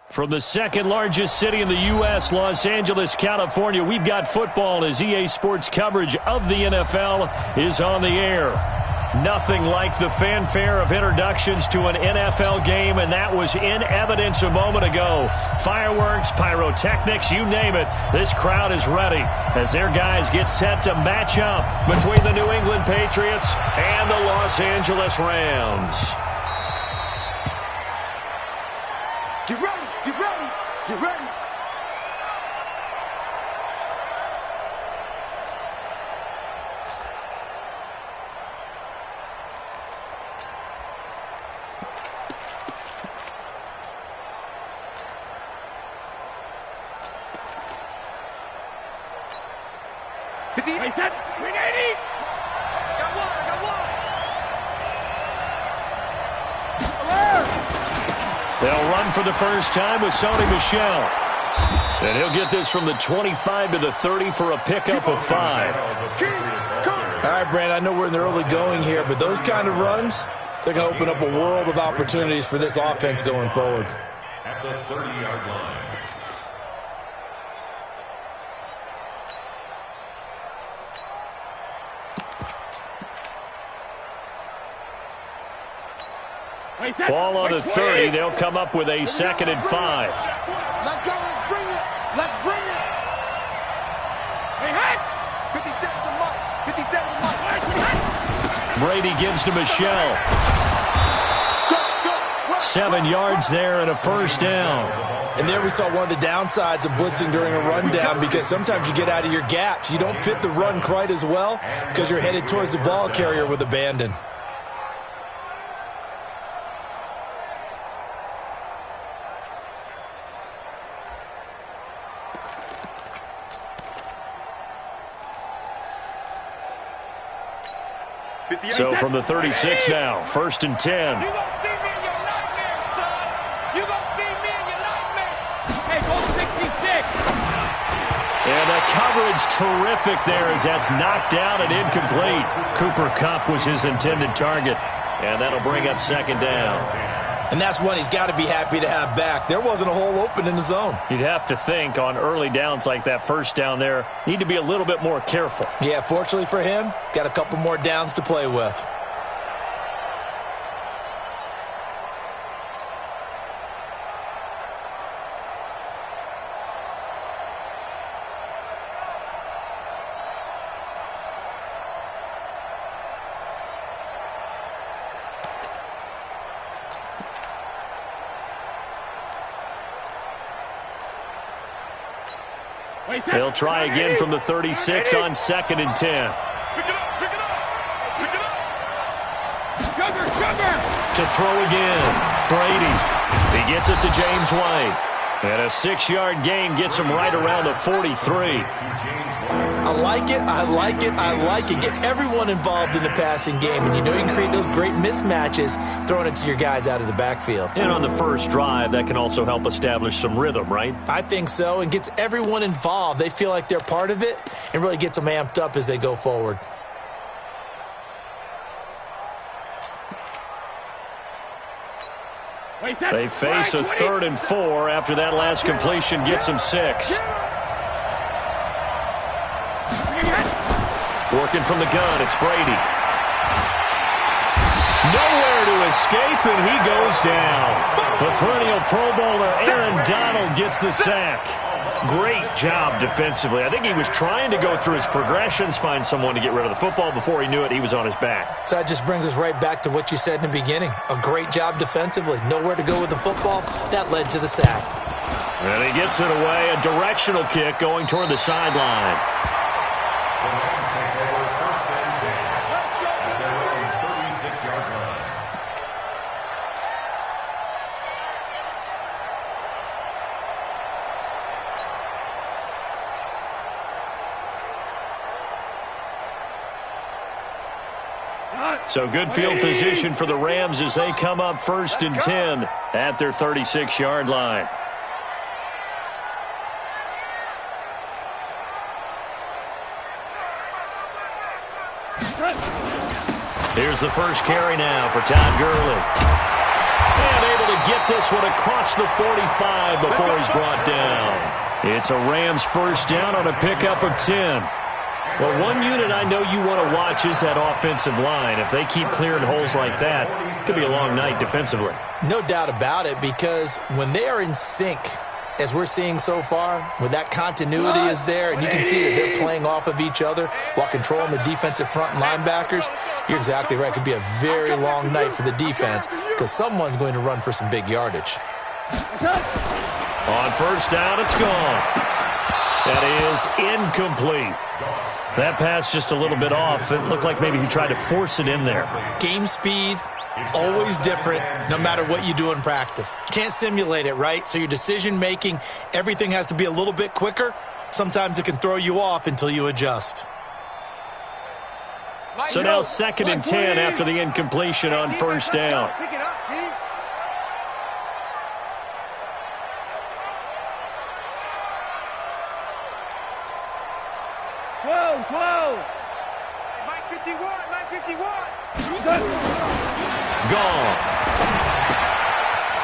From the second largest city in the U.S., Los Angeles, California, we've got football as EA Sports coverage of the NFL is on the air. Nothing like the fanfare of introductions to an NFL game, and that was in evidence a moment ago. Fireworks, pyrotechnics, you name it. This crowd is ready as their guys get set to match up between the New England Patriots and the Los Angeles Rams. Get ready, get ready, get ready. Wait, set, 380. Got one, I got one. They'll run for the first time with Sony Michel. And he'll get this from the 25 to the 30 for a pickup of 5. All right, Brand, I know we're in the early going here, but those kind of runs, they're going to open up a world of opportunities for this offense going forward. At the 30-yard line. Ball on the 30. They'll come up with a 2nd and 5. Let's go. Let's bring it. Let's bring it. Hey, 57 to Mike. 57 to Mike. Brady gives to Michel. 7 yards there and a first down. And there we saw one of the downsides of blitzing during a rundown, because sometimes you get out of your gaps. You don't fit the run quite as well because you're headed towards the ball carrier with abandon. So from the 36 now, 1st and 10. You gonna see me in your nightmare, son. You gonna see me in your nightmare. Hey, go 66. And the coverage terrific there as that's knocked down and incomplete. Cooper Kupp was his intended target. And that'll bring up 2nd down. And that's one he's got to be happy to have back. There wasn't a hole open in the zone. You'd have to think on early downs like that first down there, need to be a little bit more careful. Yeah, fortunately for him, got a couple more downs to play with. They'll try again from the 36 on 2nd and 10. Pick it up, pick it up, pick it up. Cover. To throw again, Brady. He gets it to James White. And a 6-yard gain gets him right around the 43. I like it, I like it, I like it. Get everyone involved in the passing game, and you know you can create those great mismatches throwing it to your guys out of the backfield. And on the first drive, that can also help establish some rhythm, right? I think so, and gets everyone involved. They feel like they're part of it and really gets them amped up as they go forward. They face a 3rd and 4 after that last completion gets them 6. Working from the gun, it's Brady. Nowhere to escape, and he goes down. The perennial Pro Bowler Aaron Donald gets the sack. Great job defensively. I think he was trying to go through his progressions, find someone to get rid of the football. Before he knew it, he was on his back. So that just brings us right back to what you said in the beginning. A great job defensively. Nowhere to go with the football. That led to the sack. And he gets it away. A directional kick going toward the sideline. So good field position for the Rams as they come up 1st and 10 at their 36-yard line. Here's the first carry now for Todd Gurley. And able to get this this one across the 45 before he's brought down. It's a Rams first down on a pickup of 10. Well, one unit I know you want to watch is that offensive line. If they keep clearing holes like that, it could be a long night defensively. No doubt about it, because when they are in sync, as we're seeing so far, when that continuity is there, and you can see that they're playing off of each other while controlling the defensive front linebackers, you're exactly right. It could be a very long night for the defense because someone's going to run for some big yardage. On first down, it's gone. That is incomplete. That pass just a little bit off. It looked like maybe he tried to force it in there. Game speed, always different, no matter what you do in practice. Can't simulate it, right? So your decision-making, everything has to be a little bit quicker. Sometimes it can throw you off until you adjust. So now 2nd and 10 after the incompletion on first down. Pick it up, Pete. Whoa. Mike 51. Gone.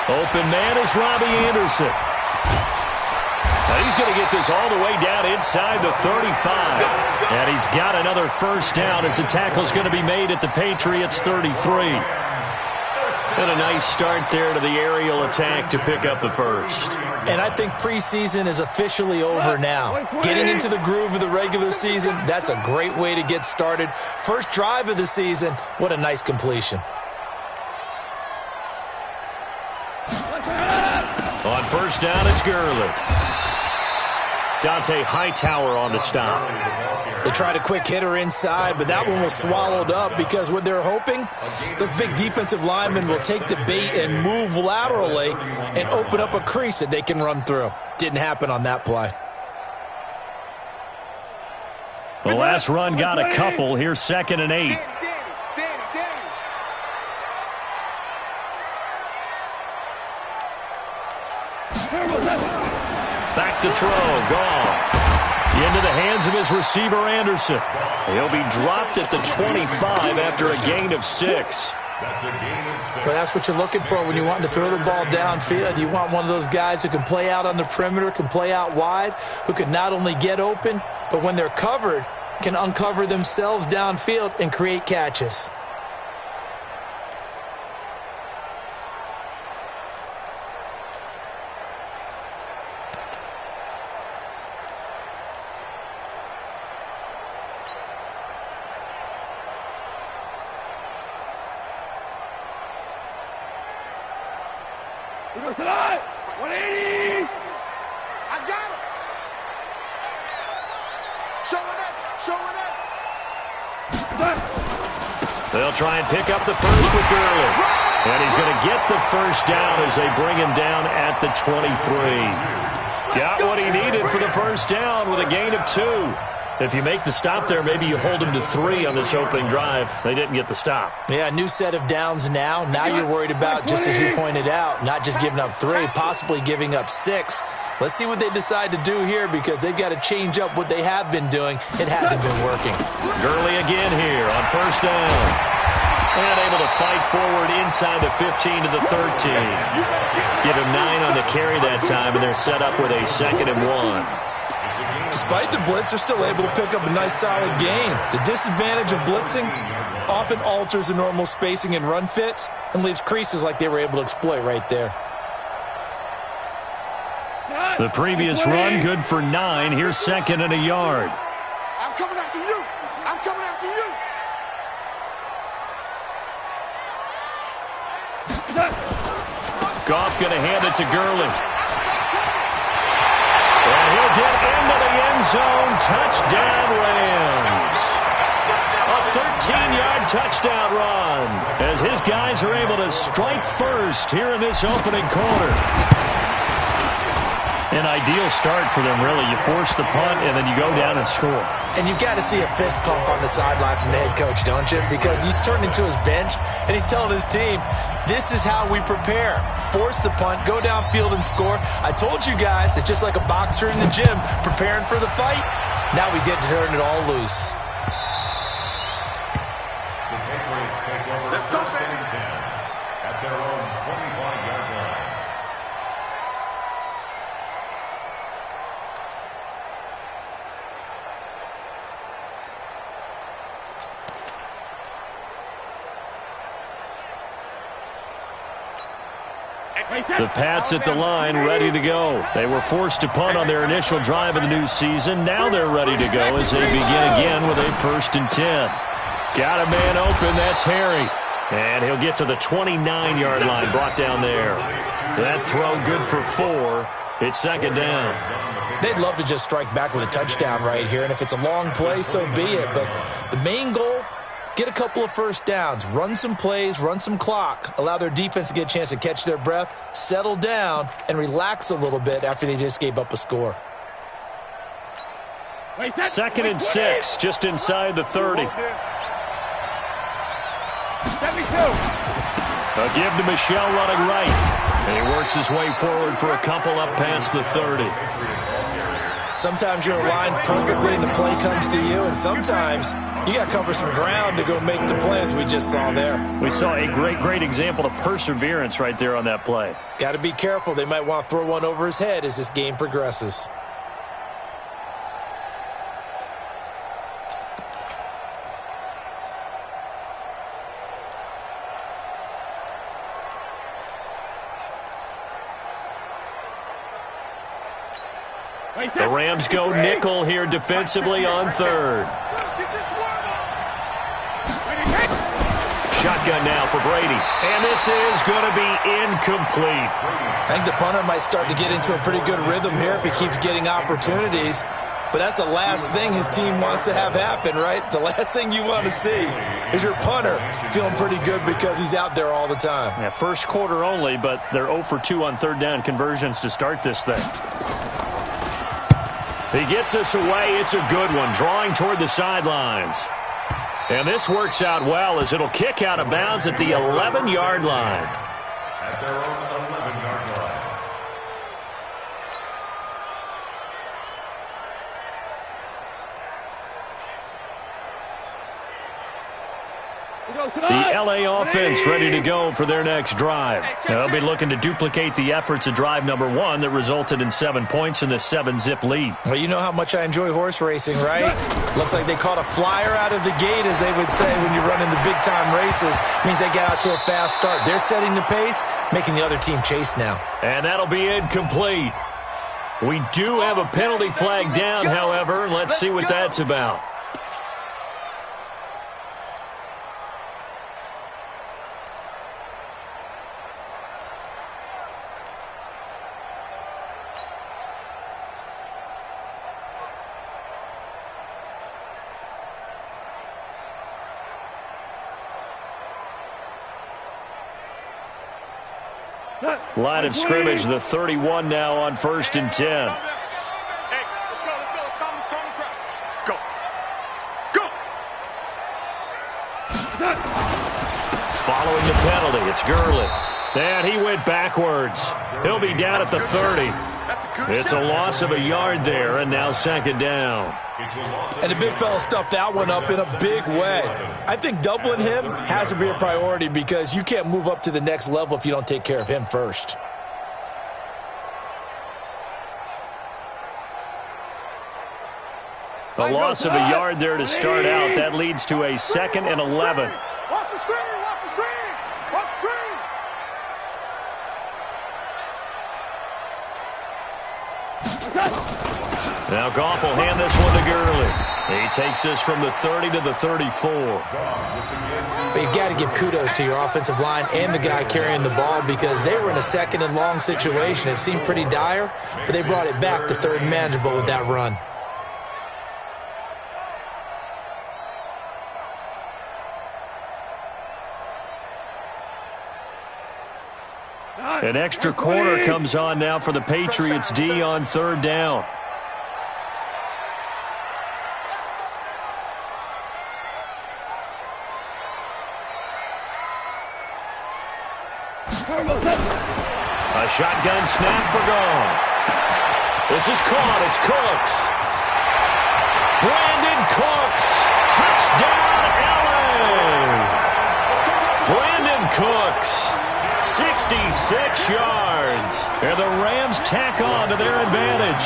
Open man is Robbie Anderson. Now he's going to get this all the way down inside the 35. And he's got another first down as the tackle's going to be made at the Patriots 33. And a nice start there to the aerial attack to pick up the first. And I think preseason is officially over now. Getting into the groove of the regular season, that's a great way to get started. First drive of the season, what a nice completion. On first down, it's Gurley. Dante Hightower on the stop. They tried a quick hitter inside, but that one was swallowed up because what they're hoping, those big defensive linemen will take the bait and move laterally and open up a crease that they can run through. Didn't happen on that play. The last run got a couple. Here's 2nd and 8. Back to throw. Gone. Into the hands of his receiver, Anderson. He'll be dropped at the 25 after a gain of 6. Well, that's what you're looking for when you want to throw the ball downfield. You want one of those guys who can play out on the perimeter, can play out wide, who can not only get open, but when they're covered, can uncover themselves downfield and create catches. Tonight, 180. I got it. Showing up. They'll try and pick up the first with Gurley. And he's going to get the first down as they bring him down at the 23. Got what he needed for the first down with a gain of 2. If you make the stop there, maybe you hold him to 3 on this opening drive. They didn't get the stop. Yeah, new set of downs now. Now you're worried about, just as you pointed out, not just giving up 3, possibly giving up 6. Let's see what they decide to do here because they've got to change up what they have been doing. It hasn't been working. Gurley again here on first down. And able to fight forward inside the 15 to the 13. Give him 9 on the carry that time, and they're set up with a 2nd and 1. Despite the blitz, they're still able to pick up a nice solid gain. The disadvantage of blitzing often alters the normal spacing and run fits and leaves creases like they were able to exploit right there. The previous run good for 9. Here's 2nd and a yard. I'm coming after you. Goff going to hand it to Gurley. And he'll get into the end zone. Touchdown, Rams. A 13-yard touchdown run as his guys are able to strike first here in this opening quarter. An ideal start for them, really. You force the punt, and then you go down and score. And you've got to see a fist pump on the sideline from the head coach, don't you? Because he's turned into his bench, and he's telling his team, this is how we prepare. Force the punt, go downfield and score. I told you guys, it's just like a boxer in the gym preparing for the fight. Now we get to turn it all loose. The Patriots take over first and 10 at their own 25-yard line. The Pats at the line, ready to go. They were forced to punt on their initial drive of the new season. Now they're ready to go as they begin again with a 1st and 10. Got a man open. That's Harry. And he'll get to the 29-yard line, brought down there. That throw good for 4. It's 2nd down. They'd love to just strike back with a touchdown right here, and if it's a long play, so be it. But the main goal, get a couple of first downs, run some plays, run some clock, allow their defense to get a chance to catch their breath, settle down, and relax a little bit after they just gave up a score. 2nd and 6, just inside the 30. A give to Michel running right. And he works his way forward for a couple up past the 30. Sometimes you're aligned perfectly and the play comes to you, and sometimes you got to cover some ground to go make the play, as we just saw there. We saw a great example of perseverance right there on that play. Got to be careful. They might want to throw one over his head as this game progresses. The Rams go nickel here defensively on 3rd. Shotgun now for Brady. And this is going to be incomplete. I think the punter might start to get into a pretty good rhythm here if he keeps getting opportunities. But that's the last thing his team wants to have happen, right? The last thing you want to see is your punter feeling pretty good because he's out there all the time. Yeah, first quarter only, but they're 0 for 2 on 3rd down conversions to start this thing. He gets us away. It's a good one, drawing toward the sidelines. And this works out well as it'll kick out of bounds at the 11-yard line. At their own 11-yard line. The L.A. offense ready to go for their next drive. They'll be looking to duplicate the efforts of drive number 1 that resulted in 7 points in this 7-zip lead. Well, you know how much I enjoy horse racing, right? Looks like they caught a flyer out of the gate, as they would say when you run in the big-time races. Means they get out to a fast start. They're setting the pace, making the other team chase now. And that'll be incomplete. We do have a penalty flag down, however. Let's see what that's about. Line of scrimmage, the 31 now on 1st and 10. Hey, let's go. Go. Following the penalty, it's Gurley. And he went backwards. He'll be down at the 30. It's a loss of a yard there, and now 2nd down. And the big fella stuffed that one up in a big way. I think doubling him has to be a priority because you can't move up to the next level if you don't take care of him first. A loss of a yard there to start out. That leads to a 2nd and 11. Watch the screen. Watch the screen. Watch the screen. Now Goff will hand this one to Gurley. He takes this from the 30 to the 34. But you've got to give kudos to your offensive line and the guy carrying the ball because they were in a 2nd and long situation. It seemed pretty dire, but they brought it back to 3rd and manageable with that run. An extra corner comes on now for the Patriots D on 3rd down. A shotgun snap for Goff. This is caught. It's Cooks. Brandon Cooks. Touchdown, LA. Brandon Cooks. 6 yards. And the Rams tack on to their advantage.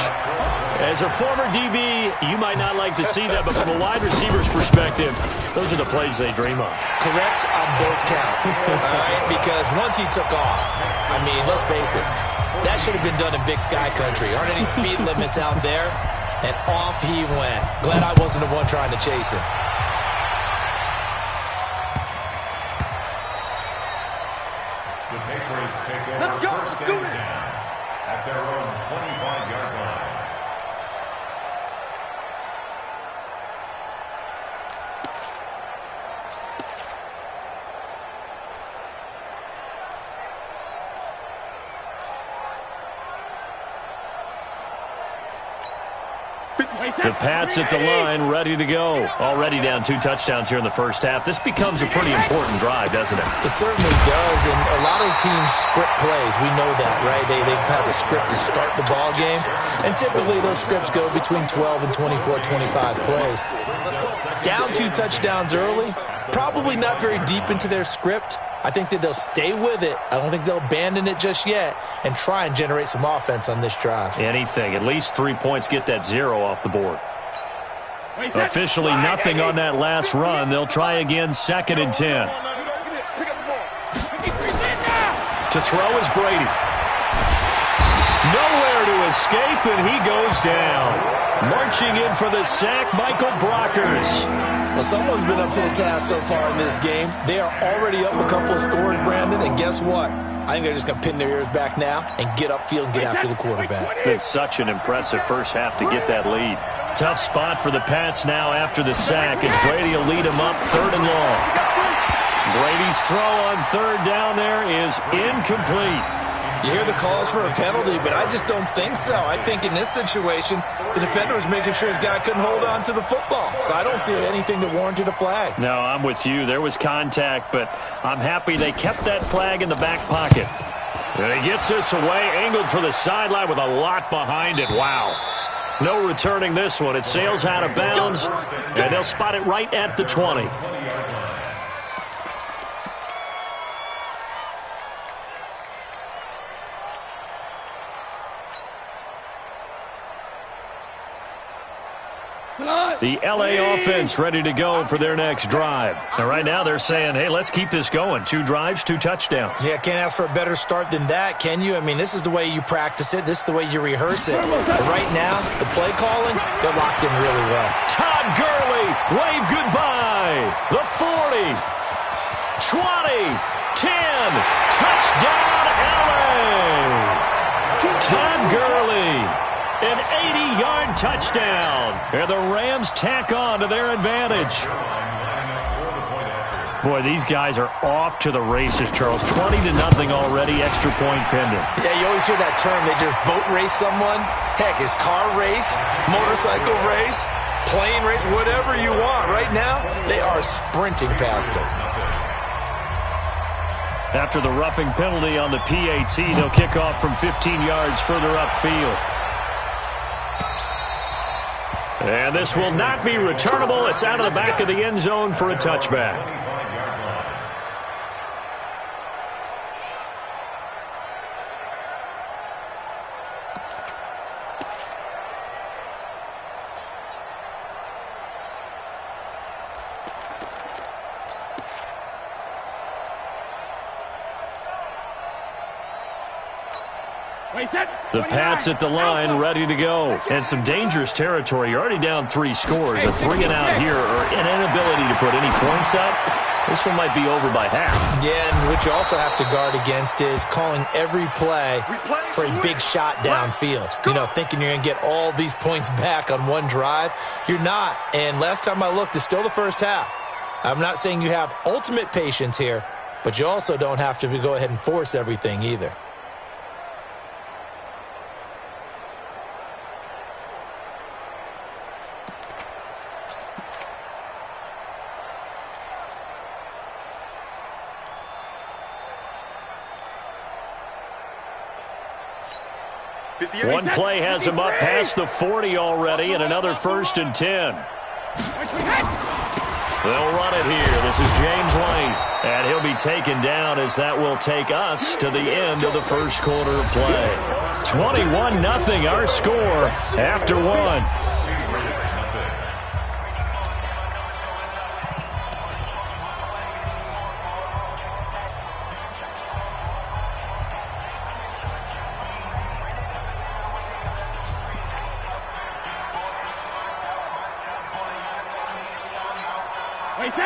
As a former DB, you might not like to see that, but from a wide receiver's perspective, those are the plays they dream of. Correct on both counts, all right? Because once he took off, I mean, let's face it, that should have been done in Big Sky Country. Aren't any speed limits out there? And off he went. Glad I wasn't the one trying to chase him. The Patriots take over first and 10 at their own 25-yard line. The Pats at the line, ready to go. Already down 2 touchdowns here in the first half. This becomes a pretty important drive, doesn't it? It certainly does, and a lot of teams script plays. We know that, right? They have a script to start the ball game, and typically those scripts go between 12 and 24, 25 plays. Down 2 touchdowns early, probably not very deep into their script. I think that they'll stay with it. I don't think they'll abandon it just yet and try and generate some offense on this drive. Anything. At least 3 points, get that 0 off the board. Officially nothing on that last run. They'll try again, 2nd and 10. To throw is Brady. Nowhere to escape, and he goes down. Marching in for the sack, Michael Brockers. Well, someone's been up to the task so far in this game. They are already up a couple of scores, Brandon, and guess what? I think they're just going to pin their ears back now and get upfield and get after the quarterback. It's such an impressive first half to get that lead. Tough spot for the Pats now after the sack as Brady will lead them up 3rd and long. Brady's throw on 3rd down there is incomplete. You hear the calls for a penalty, but I just don't think so. I think in this situation, the defender was making sure his guy couldn't hold on to the football. So I don't see anything that warranted a flag. No, I'm with you. There was contact, but I'm happy they kept that flag in the back pocket. And he gets this away, angled for the sideline with a lot behind it. Wow. No returning this one. It sails out of bounds, and they'll spot it right at the 20. The L.A. offense ready to go for their next drive. And right now they're saying, hey, let's keep this going. 2 drives, 2 touchdowns. Yeah, can't ask for a better start than that, can you? I mean, this is the way you practice it. This is the way you rehearse it. But right now, the play calling, they're locked in really well. Todd Gurley, wave goodbye. The 40, 20, 10, touchdown L.A. Todd Gurley. An 80-yard touchdown. And the Rams tack on to their advantage. Boy, these guys are off to the races, Charles. 20-0 already, extra point pending. Yeah, you always hear that term. They just boat race someone. Heck, it's car race, motorcycle race, plane race, whatever you want. Right now, they are sprinting past them. After the roughing penalty on the PAT, they'll kick off from 15 yards further upfield. And this will not be returnable. It's out of the back of the end zone for a touchback. The Pats at the line, ready to go. And some dangerous territory. You're already down 3 scores. A 3 and out here, or an inability to put any points up. This one might be over by half. Yeah, and what you also have to guard against is calling every play for a big shot downfield. You know, thinking you're going to get all these points back on one drive. You're not. And last time I looked, it's still the first half. I'm not saying you have ultimate patience here, but you also don't have to go ahead and force everything either. One play has him up past the 40 already, and another 1st and 10. They'll run it here. This is James White. And he'll be taken down as that will take us to the end of the first quarter of play. 21-0 our score after one.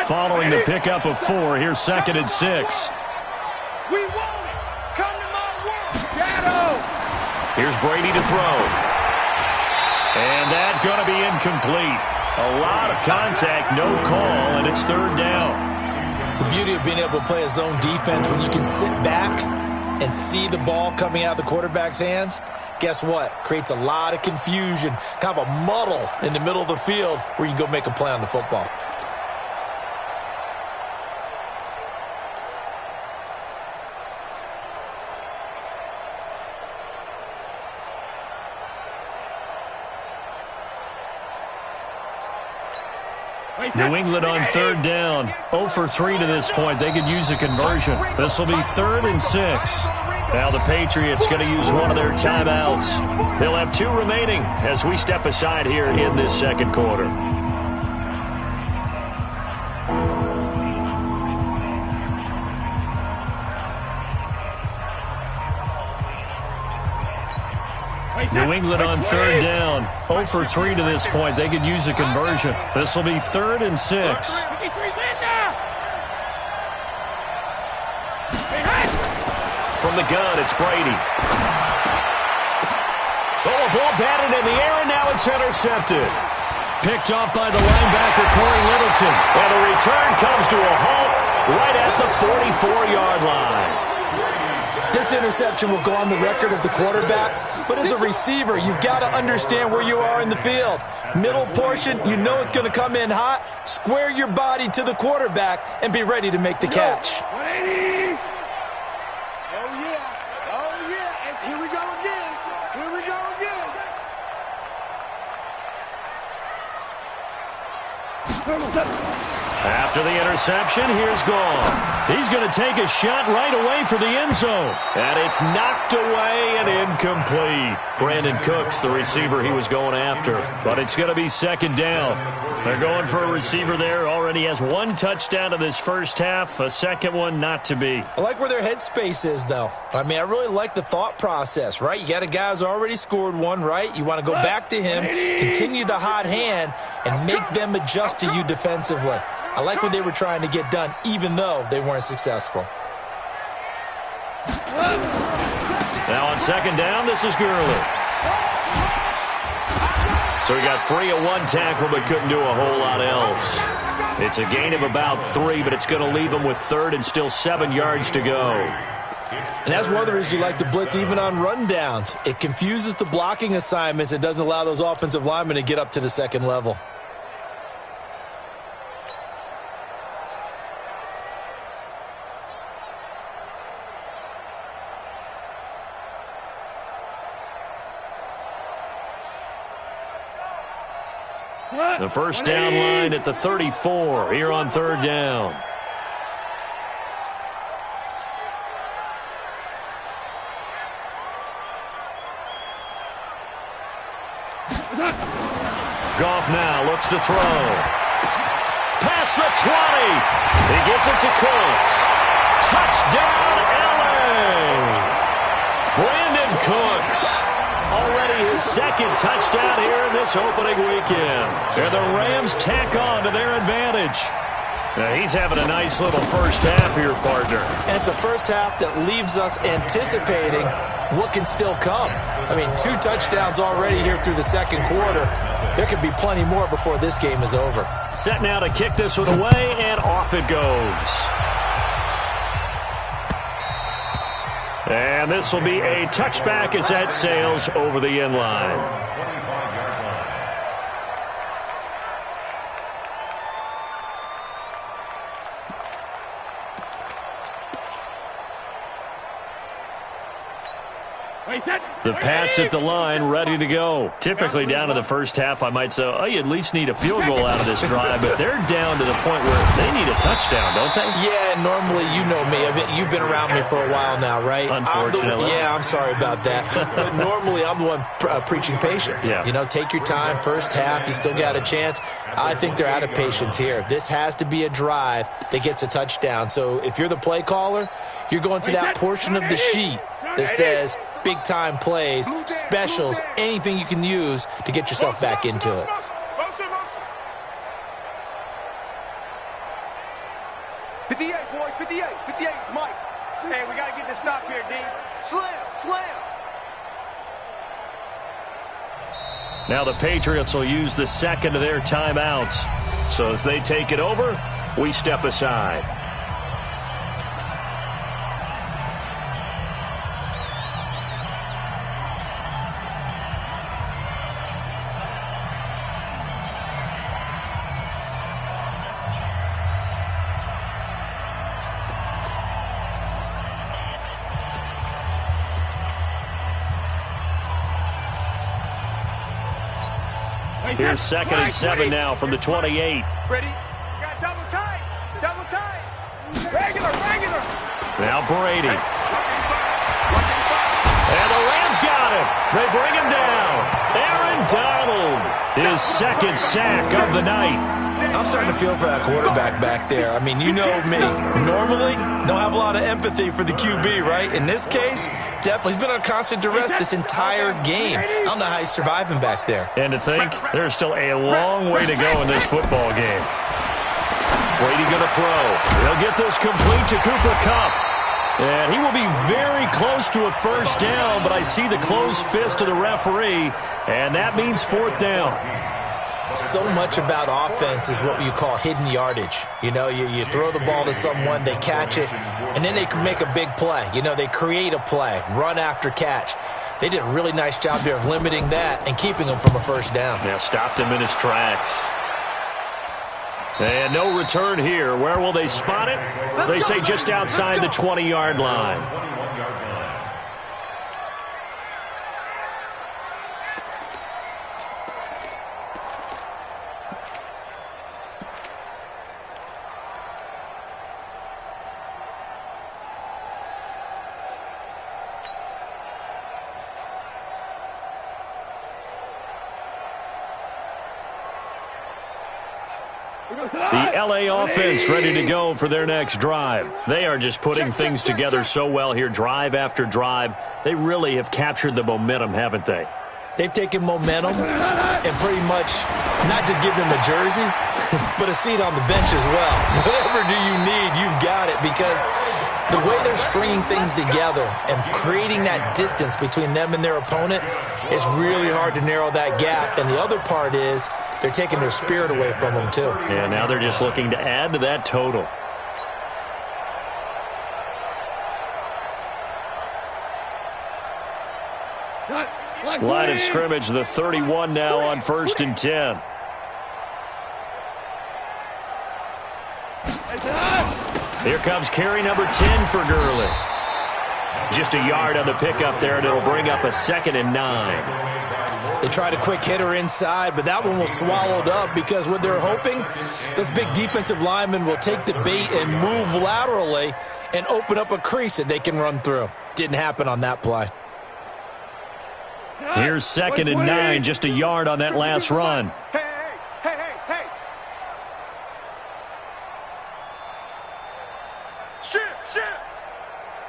Following the pickup of 4, here's 2nd and 6. We want it. Come to my world. Shadow. Here's Brady to throw. And that's going to be incomplete. A lot of contact, no call, and it's 3rd down. The beauty of being able to play a zone defense when you can sit back and see the ball coming out of the quarterback's hands, guess what? Creates a lot of confusion, kind of a muddle in the middle of the field where you can go make a play on the football. New England on 3rd down. 0 for 3 to this point. They could use a conversion. This will be 3rd and 6. Now the Patriots going to use one of their timeouts. They'll have 2 remaining as we step aside here in this second quarter. New England on 3rd down. 0 for 3 to this point. They could use a conversion. This will be 3rd and 6. From the gun, it's Brady. Oh, a ball batted in the air, and now it's intercepted. Picked off by the linebacker, Corey Littleton. And the return comes to a halt right at the 44-yard line. This interception will go on the record of the quarterback, but as a receiver, you've got to understand where you are in the field. Middle portion, you know it's going to come in hot. Square your body to the quarterback and be ready to make the catch. 180. Oh, yeah. Oh, yeah. And here we go again. Here we go again. After the interception, here's Goff. He's going to take a shot right away for the end zone. And it's knocked away and incomplete. Brandon Cooks, the receiver he was going after. But it's going to be 2nd down. They're going for a receiver there. Already has 1 touchdown in this first half. A second one not to be. I like where their headspace is, though. I mean, I really like the thought process, right? You got a guy who's already scored 1, right? You want to go back to him, continue the hot hand, and make them adjust to you defensively. I like what they were trying to get done, even though they weren't successful. Now on 2nd down, this is Gurley. So he got free of 1 tackle, but couldn't do a whole lot else. It's a gain of about 3, but it's going to leave him with 3rd and still 7 yards to go. And that's one of the reasons you like to blitz even on rundowns. It confuses the blocking assignments. It doesn't allow those offensive linemen to get up to the second level. The first down line at the 34 here on 3rd down. Goff now looks to throw. Past the 20. He gets it to Cooks. Touchdown, LA! Brandon Cooks. Already his 2nd touchdown here in this opening weekend. And the Rams tack on to their advantage. Now he's having a nice little first half here, partner. And it's a first half that leaves us anticipating what can still come. I mean, 2 touchdowns already here through the second quarter. There could be plenty more before this game is over. Set now to kick this one away, and off it goes. And this will be a touchback as that sails over the end line. The Pats at the line, ready to go. Typically down to the first half, I might say, oh, you at least need a field goal out of this drive, but they're down to the point where they need a touchdown, don't they? Yeah, normally, you know me. You've been around me for a while now, right? Unfortunately. I'm sorry about that. But normally, I'm the one preaching patience. Yeah. You know, take your time. First half, you still got a chance. I think they're out of patience here. This has to be a drive that gets a touchdown. So if you're the play caller, you're going to that portion of the sheet that says big-time plays, specials, anything you can use to get yourself back into it. Boy, 58, it's Mike. Hey, we got to get this stop here, D. Slam. Now the Patriots will use the second of their timeouts. So as they take it over, we step aside. Here's 2nd and 7 now from the 28. Ready? Got double tight. Regular. Now Brady. And the Rams got him. They bring him down. Aaron Donald, his second sack of the night. I'm starting to feel for that quarterback back there. I mean, you know me. Normally, don't have a lot of empathy for the QB, right? In this case, definitely. He's been under constant duress this entire game. I don't know how he's surviving back there. And to think, there's still a long way to go in this football game. Brady going to throw. He'll get this complete to Cooper Kupp. And he will be very close to a first down, but I see the closed fist of the referee, and that means 4th down. So much about offense is what you call hidden yardage. You know, you throw the ball to someone, they catch it, and then they can make a big play. You know, they create a play, run after catch. They did a really nice job there of limiting that and keeping him from a first down. Yeah, stopped him in his tracks. And no return here. Where will they spot it? They say just outside the 20-yard line. The LA offense ready to go for their next drive. They are just putting things together so well here, drive after drive. They really have captured the momentum, haven't they? They've taken momentum and pretty much not just given them a jersey, but a seat on the bench as well. Whatever do you need, you've got it, because the way they're stringing things together and creating that distance between them and their opponent is really hard to narrow that gap. And the other part is they're taking their spirit away from them, too. Yeah, now they're just looking to add to that total. Line of scrimmage, the 31 now on 1st and 10. Here comes carry number 10 for Gurley. Just a yard on the pickup there, and it'll bring up a 2nd and 9. They tried a quick hitter inside, but that one was swallowed up because what they're hoping, those big defensive linemen will take the bait and move laterally and open up a crease that they can run through. Didn't happen on that play. Here's 2nd and 9, just a yard on that last run. Hey.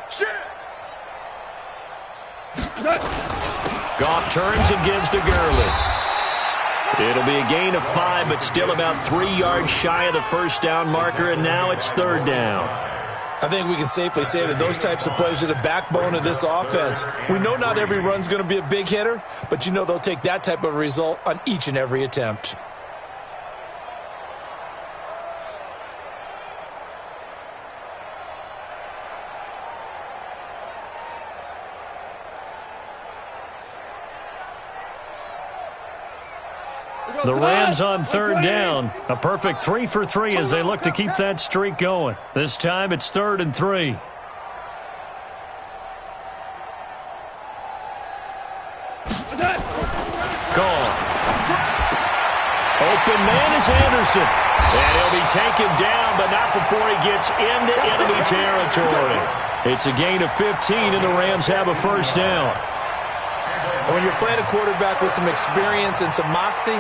Shit. Goff turns and gives to Gurley. It'll be a gain of 5, but still about 3 yards shy of the first down marker, and now it's 3rd down. I think we can safely say that those types of plays are the backbone of this offense. We know not every run's going to be a big hitter, but you know they'll take that type of result on each and every attempt. The Rams on 3rd down. A perfect 3 for 3 as they look to keep that streak going. This time it's 3rd and 3. Gone. Open man is Anderson. And he'll be taken down, but not before he gets into enemy territory. It's a gain of 15, and the Rams have a first down. When you're playing a quarterback with some experience and some moxie,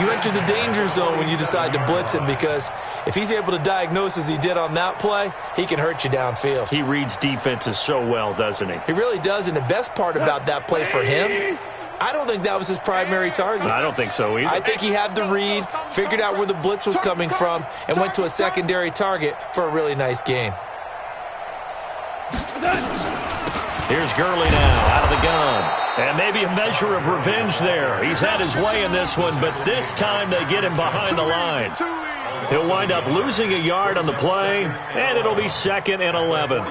you enter the danger zone when you decide to blitz him, because if he's able to diagnose as he did on that play, he can hurt you downfield. He reads defenses so well, doesn't he? He really does, and the best part about that play for him, I don't think that was his primary target. I don't think so either. I think he had the read, figured out where the blitz was coming from, and went to a secondary target for a really nice gain. Here's Gurley now, out of the gun. And maybe a measure of revenge there. He's had his way in this one, but this time they get him behind the line. He'll wind up losing a yard on the play, and it'll be 2nd and 11.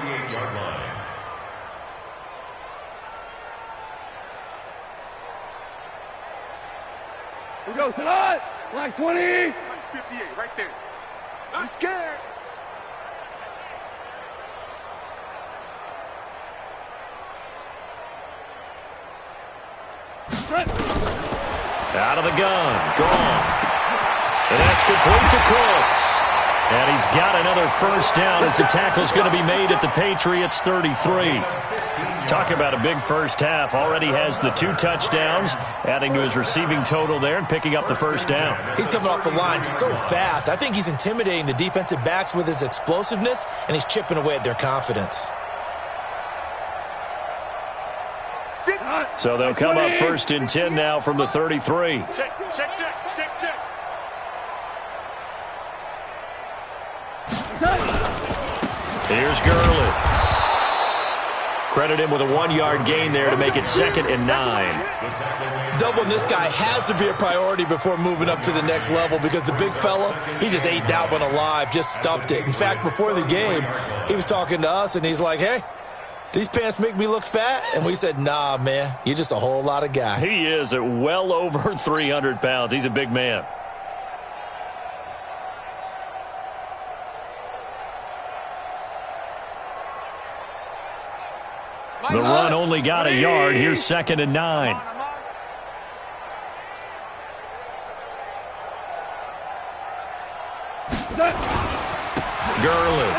We go tonight. Like 20. 58, right there. Not scared. Out of the gun, gone. And that's complete to Cooks. And he's got another first down as the tackle's going to be made at the Patriots 33. Talk about a big first half. Already has the 2 touchdowns, adding to his receiving total there and picking up the first down. He's coming off the line so fast. I think he's intimidating the defensive backs with his explosiveness, and he's chipping away at their confidence. So they'll come up 1st and 10 now from the 33. Check. Here's Gurley. Credit him with a 1-yard gain there to make it 2nd and 9. Doubling this guy has to be a priority before moving up to the next level, because the big fella, he just ate that one alive, just stuffed it. In fact, before the game, he was talking to us, and he's like, hey, these pants make me look fat? And we said, nah, man, you're just a whole lot of guy. He is at well over 300 pounds. He's a big man. The run only got a yard. Here's 2nd and 9. Gurley.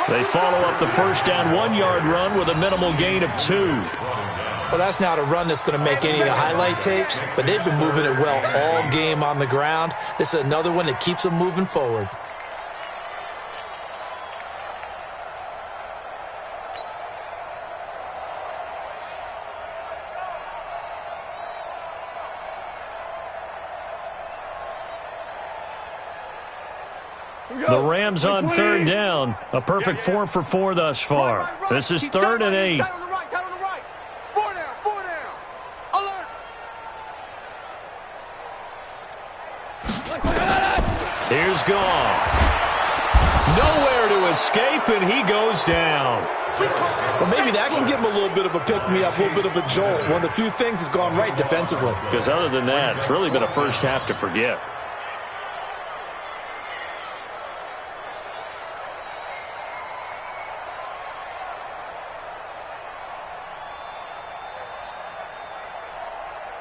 They follow up the first down 1-yard run with a minimal gain of 2. Well, that's not a run that's going to make any of the highlight tapes, but they've been moving it well all game on the ground. This is another one that keeps them moving forward. The Rams on 3rd down. A perfect 4 for 4 thus far. This is 3rd and 8. Down on the right. 4 down. Alert. Here's Goff. Nowhere to escape, and he goes down. Well, maybe that can give him a little bit of a pick-me-up, a little bit of a jolt. One of the few things that's gone right defensively. Because other than that, it's really been a first half to forget.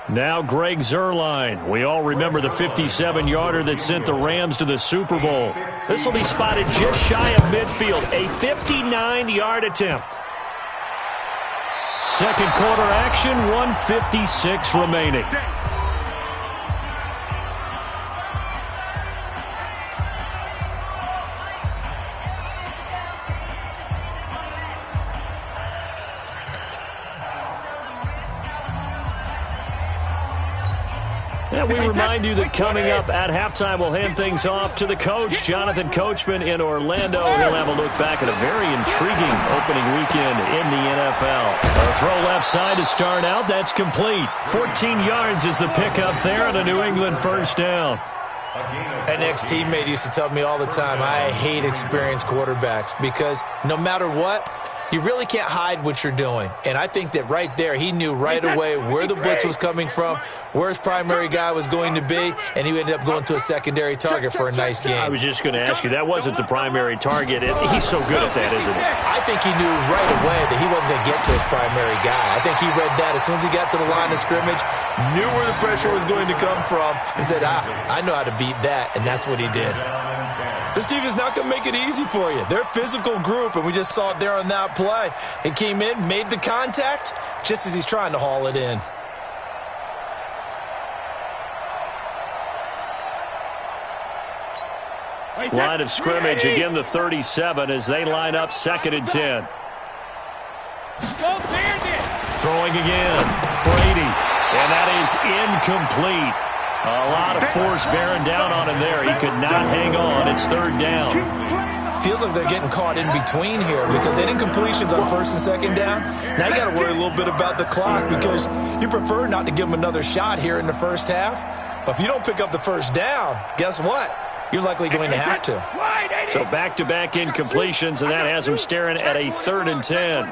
Now Greg Zuerlein. We all remember the 57-yarder that sent the Rams to the Super Bowl. This will be spotted just shy of midfield. A 59-yard attempt. Second quarter action, 1:56 remaining. And we remind you that coming up at halftime, we'll hand things off to the coach, Jonathan Coachman in Orlando. He'll have a look back at a very intriguing opening weekend in the NFL. A throw left side to start out. That's complete. 14 yards is the pickup there and a New England first down. An ex-teammate used to tell me all the time, I hate experienced quarterbacks because no matter what, You really can't hide what you're doing. And I think that right there, he knew right away where the blitz was coming from, where his primary guy was going to be, and he ended up going to a secondary target for a nice game. I was just going to ask you, that wasn't the primary target. He's so good at that, isn't he? I think he knew right away that he wasn't going to get to his primary guy. I think he read that as soon as he got to the line of scrimmage, knew where the pressure was going to come from, and said, I know how to beat that, and that's what he did. This team is not going to make it easy for you. They're a physical group, and we just saw it there on that play. He came in, made the contact, just as he's trying to haul it in. Line of scrimmage, again the 37 as they line up 2nd and 10. Throwing again, Brady, and that is incomplete. A lot of force bearing down on him there. He could not hang on. It's 3rd down. Feels like they're getting caught in between here because they did incompletions on 1st and 2nd down. Now you got to worry a little bit about the clock because you prefer not to give them another shot here in the first half. But if you don't pick up the 1st down, guess what? You're likely going to have to. So back-to-back incompletions, and that has him staring at a 3rd and 10.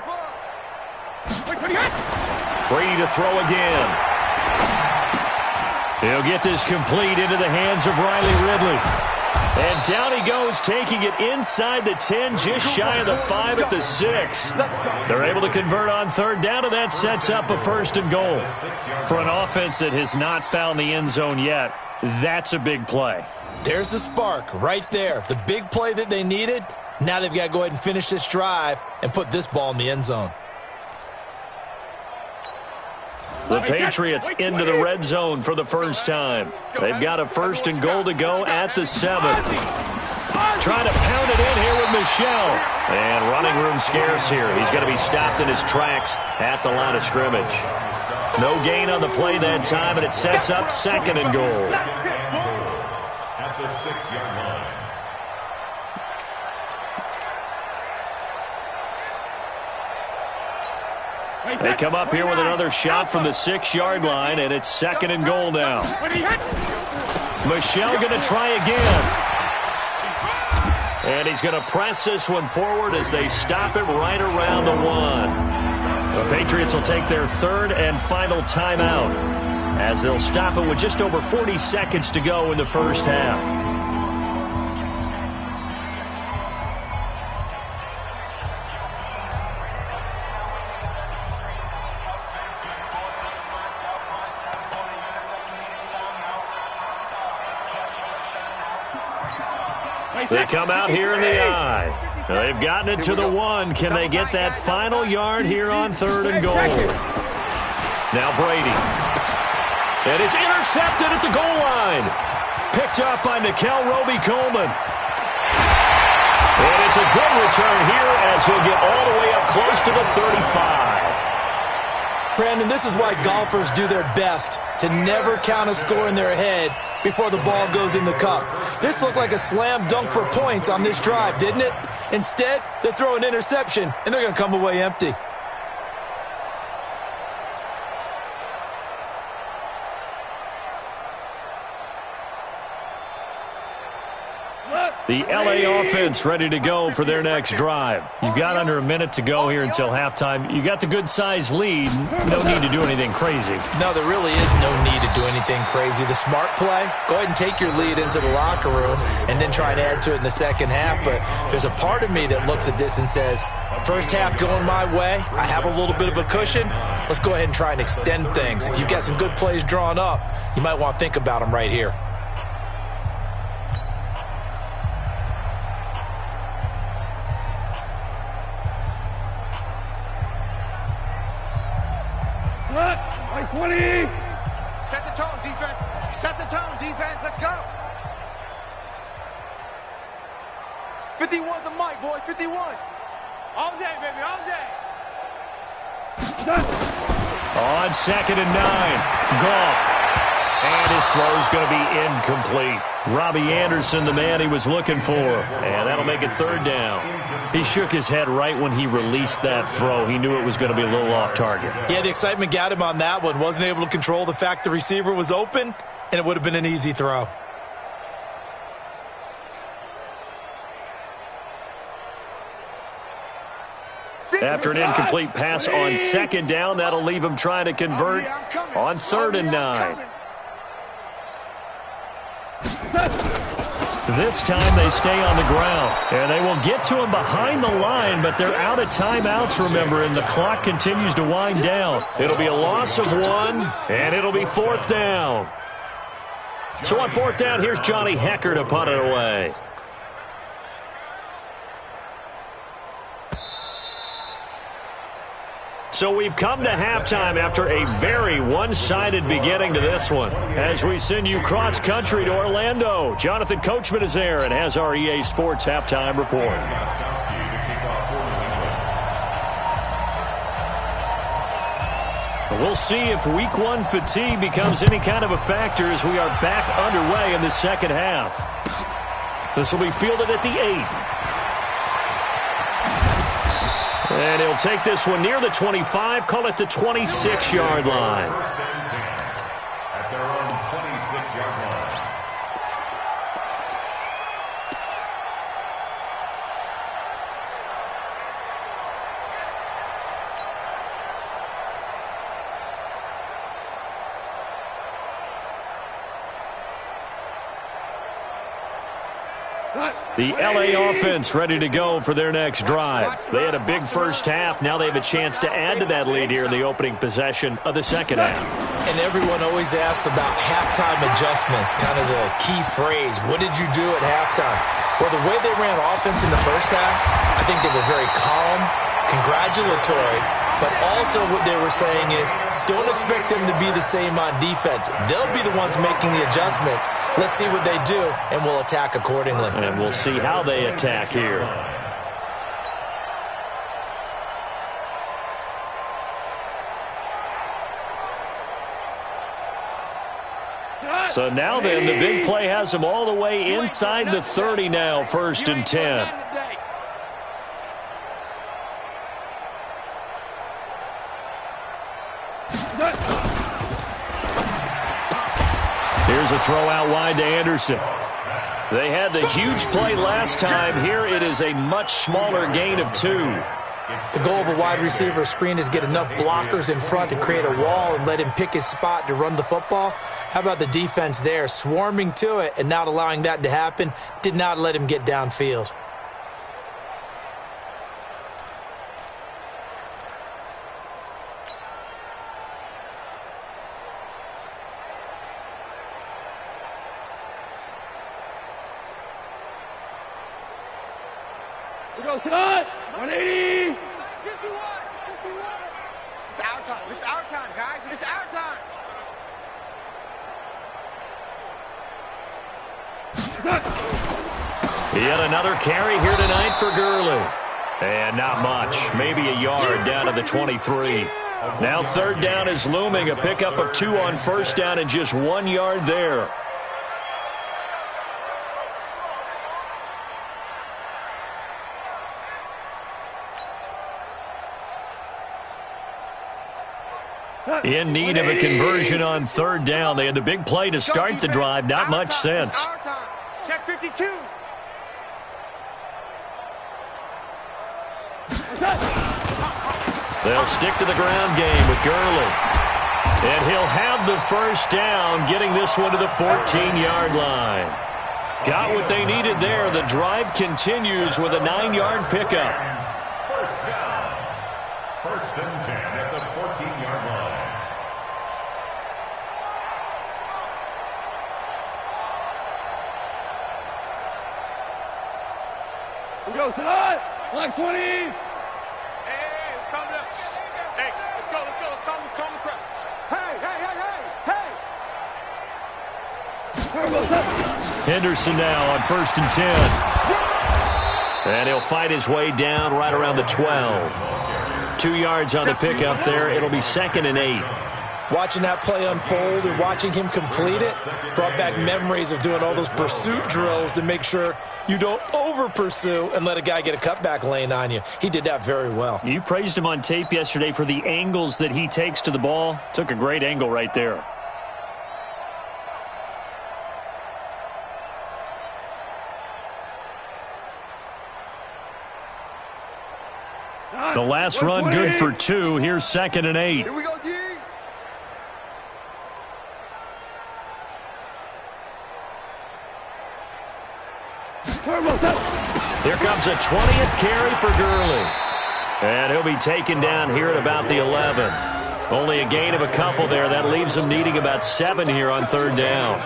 Brady to throw again. He'll get this complete into the hands of Riley Ridley. And down he goes, taking it inside the 10, just shy of the 5 at the 6. They're able to convert on 3rd down, and that sets up a 1st and goal. For an offense that has not found the end zone yet, that's a big play. There's the spark right there. The big play that they needed. Now they've got to go ahead and finish this drive and put this ball in the end zone. The Patriots into the red zone for the first time. They've got a 1st and goal to go at the 7. Trying to pound it in here with Michel. And running room scarce here. He's going to be stopped in his tracks at the line of scrimmage. No gain on the play that time, and it sets up 2nd and goal. At the 6-yard line. They come up here with another shot from the 6-yard line, and it's 2nd and goal now. Michel going to try again. And he's going to press this one forward as they stop it right around the 1. The Patriots will take their 3rd and final timeout as they'll stop it with just over 40 seconds to go in the first half. They come out here in the eye. They've gotten it to the 1. Can they get that final yard here on 3rd and goal? Now Brady. And it's intercepted at the goal line. Picked up by Nikel Roby-Coleman. And it's a good return here as he'll get all the way up close to the 35. Brandon, this is why golfers do their best to never count a score in their head before the ball goes in the cup. This looked like a slam dunk for points on this drive, didn't it? Instead, they throw an interception, and they're going to come away empty. The LA offense ready to go for their next drive. You've got under a minute to go here until halftime. You got the good-sized lead. No need to do anything crazy. No, there really is no need to do anything crazy. The smart play, go ahead and take your lead into the locker room and then try and add to it in the second half. But there's a part of me that looks at this and says, first half going my way, I have a little bit of a cushion. Let's go ahead and try and extend things. If you've got some good plays drawn up, you might want to think about them right here. Set the tone, defense. Set the tone, defense. Let's go. 51 the mic, boy. 51. All day, baby. All day. On 2nd and 9. Goff. And his throw's going to be incomplete. Robbie Anderson, the man he was looking for. And that'll make it 3rd down. He shook his head right when he released that throw. He knew it was going to be a little off target. Yeah, the excitement got him on that one. Wasn't able to control the fact the receiver was open, and it would have been an easy throw. After an incomplete pass on second down, that'll leave him trying to convert on 3rd and 9. This time they stay on the ground, and they will get to him behind the line, but they're out of timeouts, remember, and the clock continues to wind down. It'll be a loss of 1, and it'll be 4th down. So on 4th down, here's Johnny Hecker to punt it away. So we've come to halftime after a very one-sided beginning to this one. As we send you cross-country to Orlando, Jonathan Coachman is there and has our EA Sports halftime report. We'll see if Week 1 fatigue becomes any kind of a factor as we are back underway in the second half. This will be fielded at the 8. And he'll take this one near the 25, call it the 26-yard line. At their own 26-yard line. The LA offense ready to go for their next drive. They had a big first half. Now they have a chance to add to that lead here in the opening possession of the second half. And everyone always asks about halftime adjustments, kind of the key phrase. What did you do at halftime? Well, the way they ran offense in the first half, I think they were very calm, congratulatory, but also what they were saying is, don't expect them to be the same on defense. They'll be the ones making the adjustments. Let's see what they do, and we'll attack accordingly. And we'll see how they attack here. So now then, the big play has them all the way inside the 30 now, 1st and 10. Here's a throw out wide to Anderson. They had the huge play last time. Here it is a much smaller gain of 2. The goal of a wide receiver screen is get enough blockers in front to create a wall and let him pick his spot to run the football. How about the defense there, swarming to it and not allowing that to happen? Did not let him get downfield. We go tonight. 180. 51. It's our time. This is our time, guys. It's our time. Yet another carry here tonight for Gurley. And not much. Maybe a yard down to the 23. Now 3rd down is looming. A pickup of 2 on 1st down and just 1 yard there. In need of a conversion on 3rd down. They had the big play to start the drive. Not much sense. Check 52. They'll stick to the ground game with Gurley. And he'll have the 1st down, getting this one to the 14-yard line. Got what they needed there. The drive continues with a 9-yard pickup. 1st down. 1st and 10 at the 14-yard line. We go tonight. Black 20. Hey, let's calm down. Hey, let's go. Calm the crowd. Hey. Henderson now on 1st and 10. And he'll fight his way down right around the 12. 2 yards on the pickup there. It'll be 2nd and 8. Watching that play unfold and watching him complete it brought back memories of doing all those pursuit drills to make sure you don't over-pursue and let a guy get a cutback lane on you. He did that very well. You praised him on tape yesterday for the angles that he takes to the ball. Took a great angle right there. The last run good for 2. Here's 2nd and 8. Here we go, D. Here comes a 20th carry for Gurley. And he'll be taken down here at about the 11. Only a gain of a couple there. That leaves him needing about 7 here on 3rd down.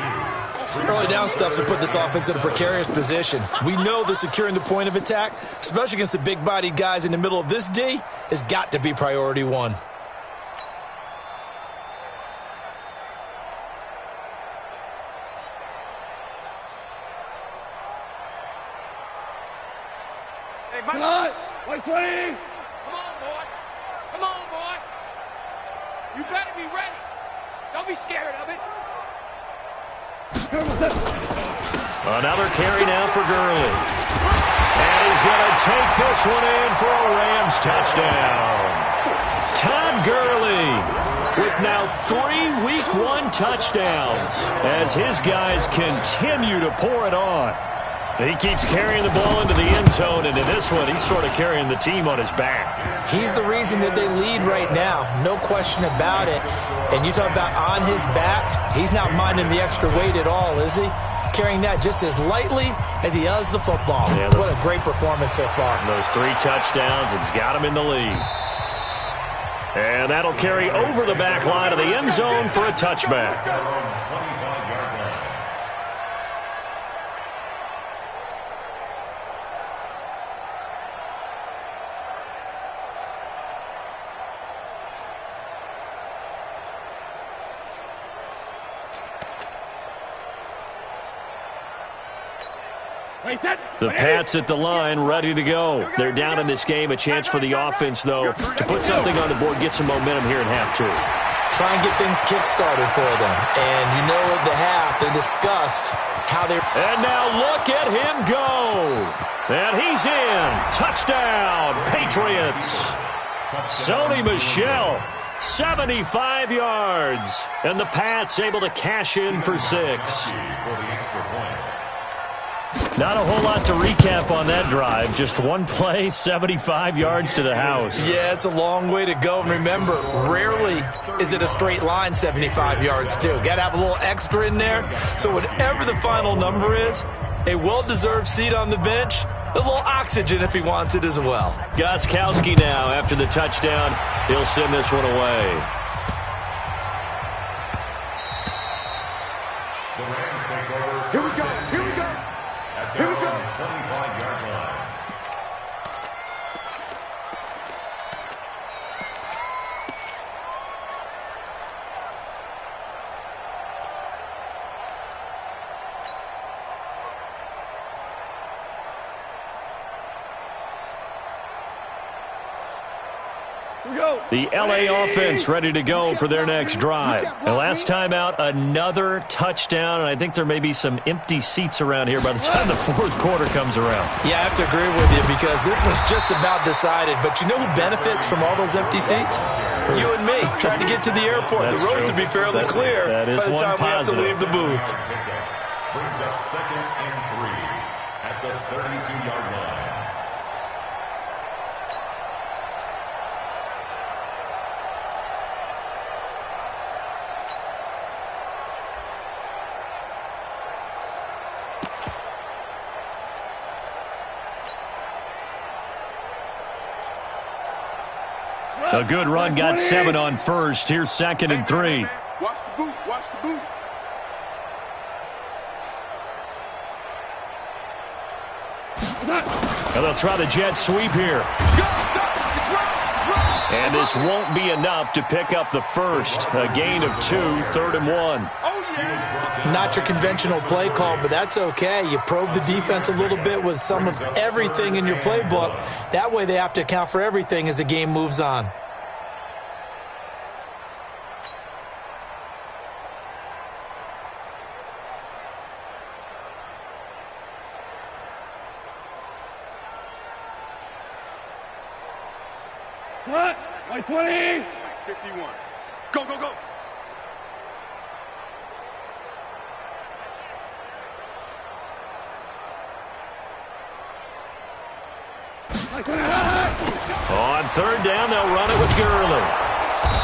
Early down stuff's to put this offense in a precarious position. We know that securing the point of attack, especially against the big-bodied guys in the middle of this D, has got to be priority 1. Hey, come on. 120. Come on, boy. Come on, boy. You better be ready. Don't be scared of it. Another carry now for Gurley. And he's going to take this one in for a Rams touchdown. Todd Gurley with now 3 Week 1 touchdowns as his guys continue to pour it on. He keeps carrying the ball into the end zone, and in this one, he's sort of carrying the team on his back. He's the reason that they lead right now, no question about it. And you talk about on his back, he's not minding the extra weight at all, is he? Carrying that just as lightly as he does the football. Yeah, what a great performance so far. Those 3 touchdowns, it's got him in the lead. And that'll carry over the back line of the end zone for a touchback. The Pats at the line, ready to go. They're down in this game. A chance for the offense, though, to put something on the board, get some momentum here in half 2. Try and get things kick-started for them. And you know at the half, they discussed how they... And now look at him go. And he's in. Touchdown, Patriots. Sony Michel, 75 yards. And the Pats able to cash in for 6. Not a whole lot to recap on that drive. Just one play, 75 yards to the house. Yeah, it's a long way to go. And remember, rarely is it a straight line 75 yards, too. Got to have a little extra in there. So whatever the final number is, a well-deserved seat on the bench, a little oxygen if he wants it as well. Gostkowski now, after the touchdown, he'll send this one away. Here we go. Here we go. Here we go. 25-yard line. The L.A. offense ready to go for their next drive. And last time out, another touchdown, and I think there may be some empty seats around here by the time the 4th quarter comes around. Yeah, I have to agree with you because this one's just about decided. But you know who benefits from all those empty seats? You and me, trying to get to the airport. The roads will be fairly clear by the time we have to leave the booth. Brings up 2nd and 3 at the 32-yard line. A good run, got 7 on first. Here's 2nd and 3. Watch the boot. Watch the boot. And they'll try the jet sweep here. And this won't be enough to pick up the first. A gain of 2, 3rd and 1. Not your conventional play call, but that's okay. You probe the defense a little bit with some of everything in your playbook. That way they have to account for everything as the game moves on. What? 120. 51. Go, go, go. On third down, they'll run it with Gurley.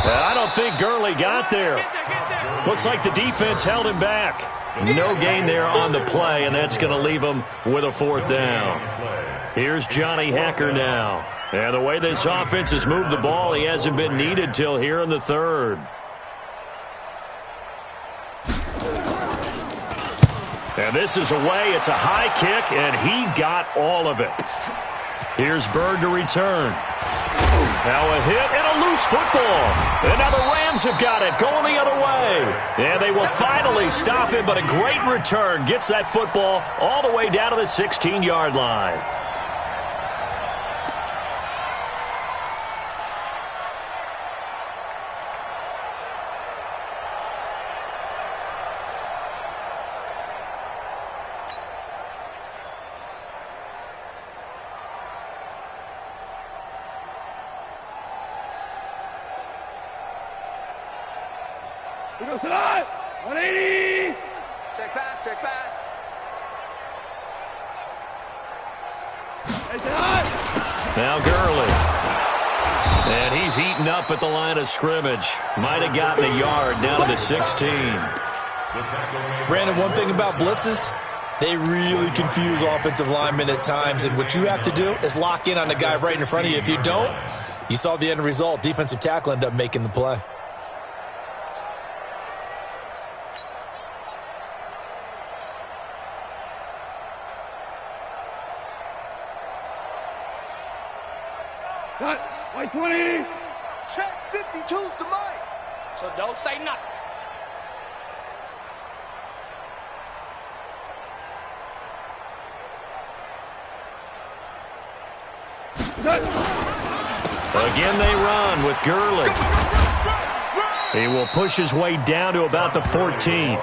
I don't think Gurley got there. Looks like the defense held him back. No gain there on the play, and that's going to leave him with a fourth down. Here's Johnny Hacker now. And the way this offense has moved the ball, he hasn't been needed till here in the third. And this is away. It's a high kick, and he got all of it. Here's Bird to return. Now a hit and a loose football. And now the Rams have got it, going the other way. And they will finally stop him, but a great return. Gets that football all the way down to the 16-yard line. He goes to the 180. Check pass, check pass. Now Gurley. And he's eaten up at the line of scrimmage. Might have gotten a yard down to the 16. Brandon, one thing about blitzes, they really confuse offensive linemen at times. And what you have to do is lock in on the guy right in front of you. If you don't, you saw the end result. Defensive tackle ended up making the play. Cut. White 20. Check 52's the mic. So don't say nothing. Again they run with Gurley. He will push his way down to about the 14.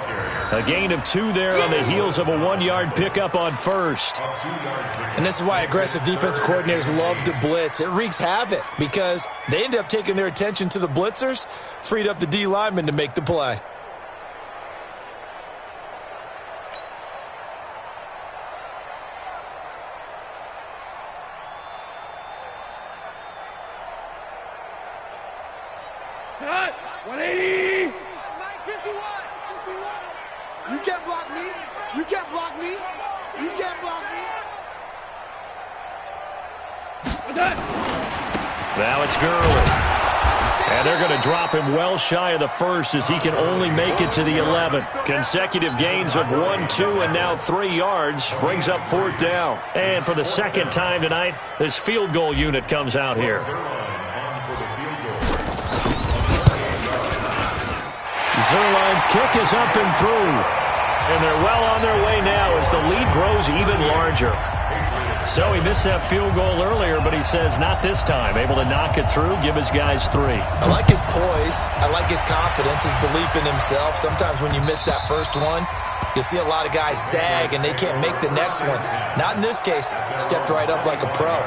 A gain of 2 there on the heels of a 1-yard pickup on first. And this is why aggressive defensive coordinators love to blitz. It wreaks havoc because they end up taking their attention to the blitzers, freed up the D lineman to make the play. Cut. 180. 951. You can't block me. You can't block me. You can't block me. Now it's Gurley. And they're going to drop him well shy of the first as he can only make it to the 11. Consecutive gains of 1, 2, and now 3 yards brings up fourth down. And for the second time tonight, this field goal unit comes out here. Zerline's kick is up and through. And they're well on their way now as the lead grows even larger. So he missed that field goal earlier, but he says not this time. Able to knock it through, give his guys 3. I like his poise. I like his confidence, his belief in himself. Sometimes when you miss that first one, you'll see a lot of guys sag and they can't make the next one. Not in this case. Stepped right up like a pro.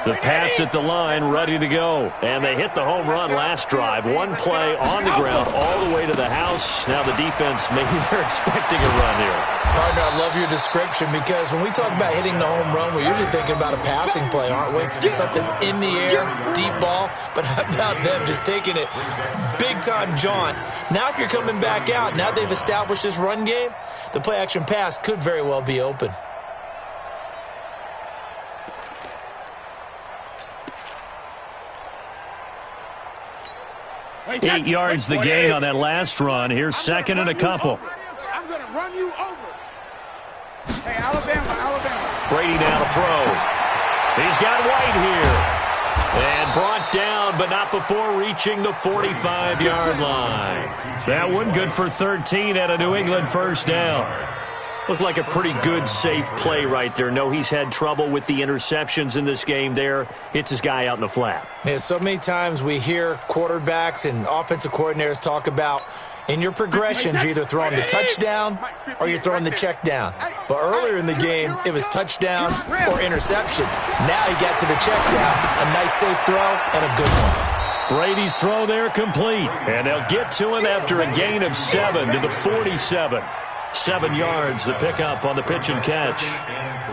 The Pats at the line, ready to go. And they hit the home run last drive. One play on the ground all the way to the house. Now the defense, maybe they're expecting a run here. Partner, I love your description because when we talk about hitting the home run, we're usually thinking about a passing play, aren't we? Something in the air, deep ball. But how about them just taking it big-time jaunt? Now if you're coming back out, now they've established this run game, the play-action pass could very well be open. 8 yards the gain on that last run. Here's second and a couple. I'm going to run you over. Hey, Alabama. Brady now to throw. He's got White here. And brought down, but not before reaching the 45-yard line. That one good for 13 at a New England first down. Looked like a pretty good, safe play right there. No, he's had trouble with the interceptions in this game there. Hits his guy out in the flat. Yeah, so many times we hear quarterbacks and offensive coordinators talk about in your progressions, you're either throwing the touchdown or you're throwing the check down. But earlier in the game, it was touchdown or interception. Now he got to the check down. A nice safe throw and a good one. Brady's throw there complete. And they'll get to him after a gain of 7 to the 47. 7 yards, the pickup on the pitch and catch. At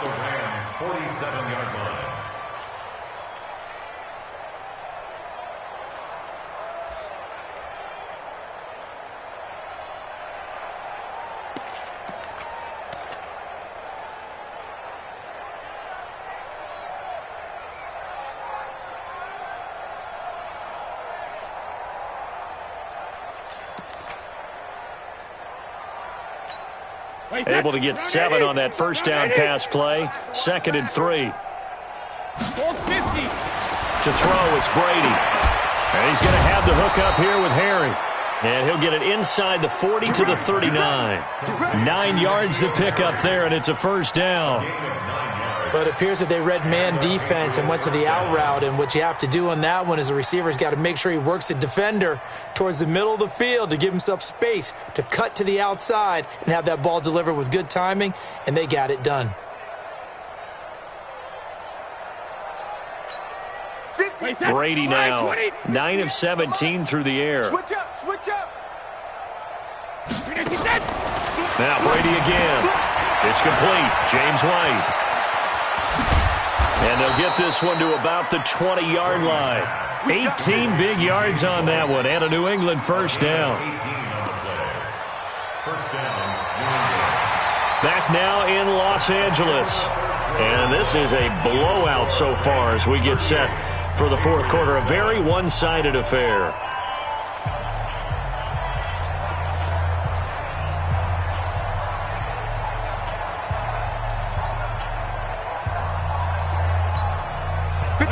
the Rams' 47-yard line. Able to get 7 on that first down pass play. 2nd and 3. To throw, it's Brady. And he's going to have the hook up here with Harry. And he'll get it inside the 40 to the 39. 9 yards the pick up there, and it's a first down. But it appears that they read man defense and went to the out route, and what you have to do on that one is the receiver's got to make sure he works the defender towards the middle of the field to give himself space to cut to the outside and have that ball delivered with good timing, and they got it done. Brady now, 9 of 17 through the air. Switch up, switch up. Now Brady again. It's complete. James White. And they'll get this one to about the 20-yard line. 18 big yards on that one, and a New England first down. Back now in Los Angeles. And this is a blowout so far as we get set for the fourth quarter. A very one-sided affair.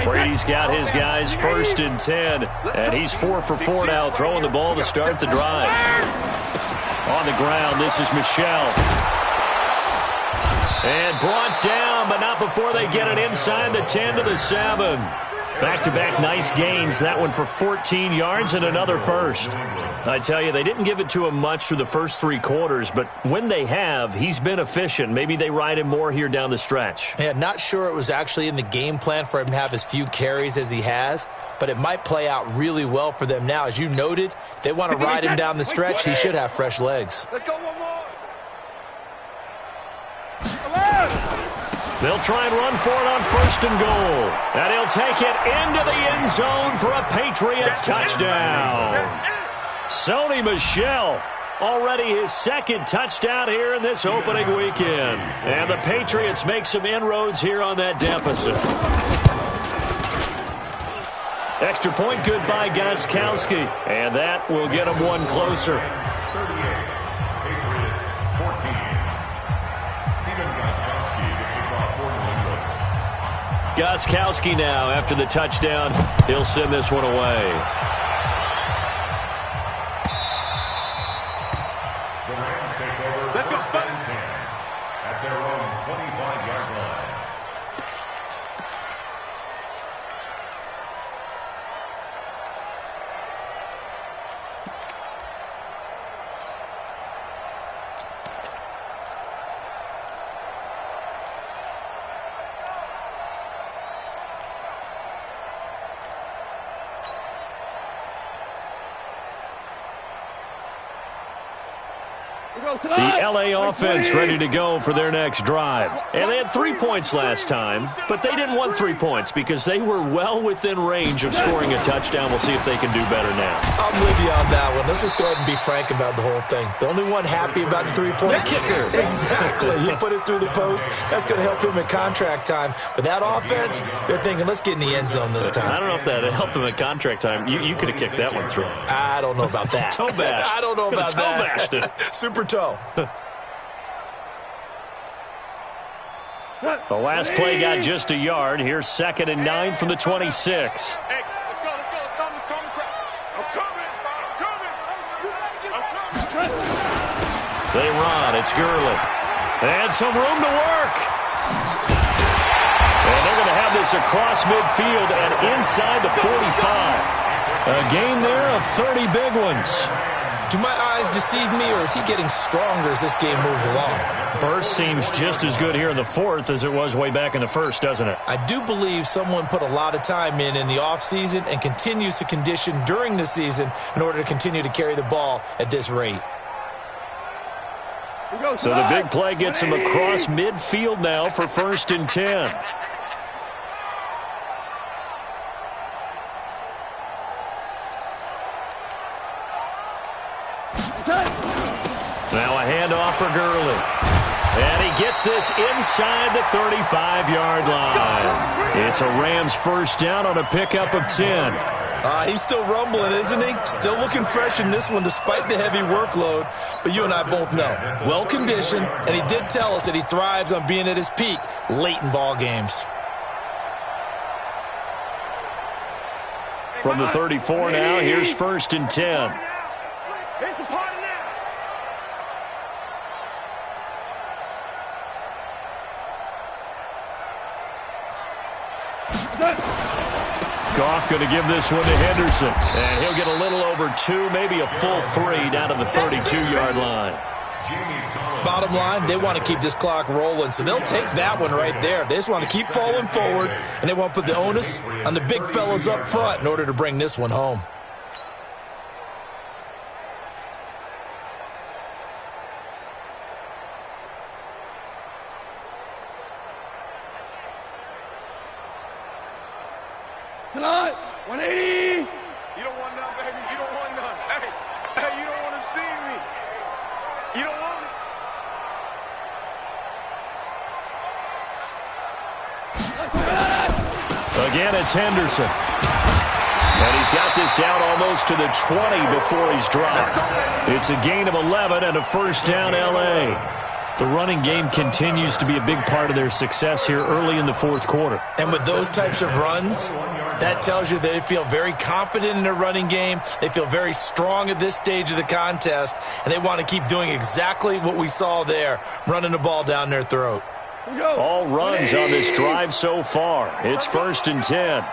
Brady's got his guys 1st and 10, and he's 4 for 4 now, throwing the ball to start the drive. On the ground, this is Michel. And brought down, but not before they get it inside the 10 to the 7. Back-to-back nice gains, that one for 14 yards and another first. I tell you, they didn't give it to him much through the first 3 quarters, but when they have, he's been efficient. Maybe they ride him more here down the stretch. Yeah, not sure it was actually in the game plan for him to have as few carries as he has, but it might play out really well for them now. As you noted, if they want to ride him down the stretch, he should have fresh legs. Let's go one more. They'll try and run for it on 1st and goal. And he'll take it into the end zone for a Patriot touchdown. Sony Michel, already his 2nd touchdown here in this opening weekend. And the Patriots make some inroads here on that deficit. Extra point good by Gostkowski. And that will get him one closer. 38. Patriots 14. Stephen Gostkowski to kick off for New England. Gostkowski now, after the touchdown, he'll send this one away. The Rams take over. Let's go, 1st and 10 at their own 25-yard line. The L.A. offense ready to go for their next drive. And they had 3 points last time, but they didn't want 3 points because they were well within range of scoring a touchdown. We'll see if they can do better now. I'm with you on that one. Let's just go ahead and be frank about the whole thing. The only one happy about the 3-point. The kicker. Exactly. He put it through the post. That's going to help him in contract time. But that offense, they're thinking, let's get in the end zone this time. I don't know if that helped him at contract time. You could have kicked that one through. I don't know about that. Toe bash. I don't know about toe that. Bashed it. Super toe. The last play got just a yard. Here's 2nd and 9 from the 26. Hey, let's go. I'm coming. They run. It's Gurley. And some room to work. And they're going to have this across midfield and inside the 45. A gain there of 30 big ones. Do my eyes deceive me, or is he getting stronger as this game moves along? Burst seems just as good here in the fourth as it was way back in the first, doesn't it? I do believe someone put a lot of time in the offseason and continues to condition during the season in order to continue to carry the ball at this rate. So the big play gets him across midfield now for 1st and 10. Now a handoff for Gurley. And he gets this inside the 35-yard line. It's a Rams first down on a pickup of 10. He's still rumbling, isn't he? Still looking fresh in this one despite the heavy workload. But you and I both know, well-conditioned, and he did tell us that he thrives on being at his peak late in ball games. From the 34 now, here's 1st and 10. It's a party now. Goff going to give this one to Henderson. And he'll get a little over 2, maybe a full 3 down to the 32-yard line. Bottom line, they want to keep this clock rolling, so they'll take that one right there. They just want to keep falling forward, and they want to put the onus on the big fellas up front in order to bring this one home. Tonight, 180. You don't want none, baby. You don't want none. Hey, you don't want to see me. You don't want it. Again, it's Henderson. And he's got this down almost to the 20 before he's dropped. It's a gain of 11 and a first down L.A. The running game continues to be a big part of their success here early in the fourth quarter. And with those types of runs, that tells you they feel very confident in their running game. They feel very strong at this stage of the contest, and they want to keep doing exactly what we saw there, running the ball down their throat. All runs on this drive so far. It's 1st and 10.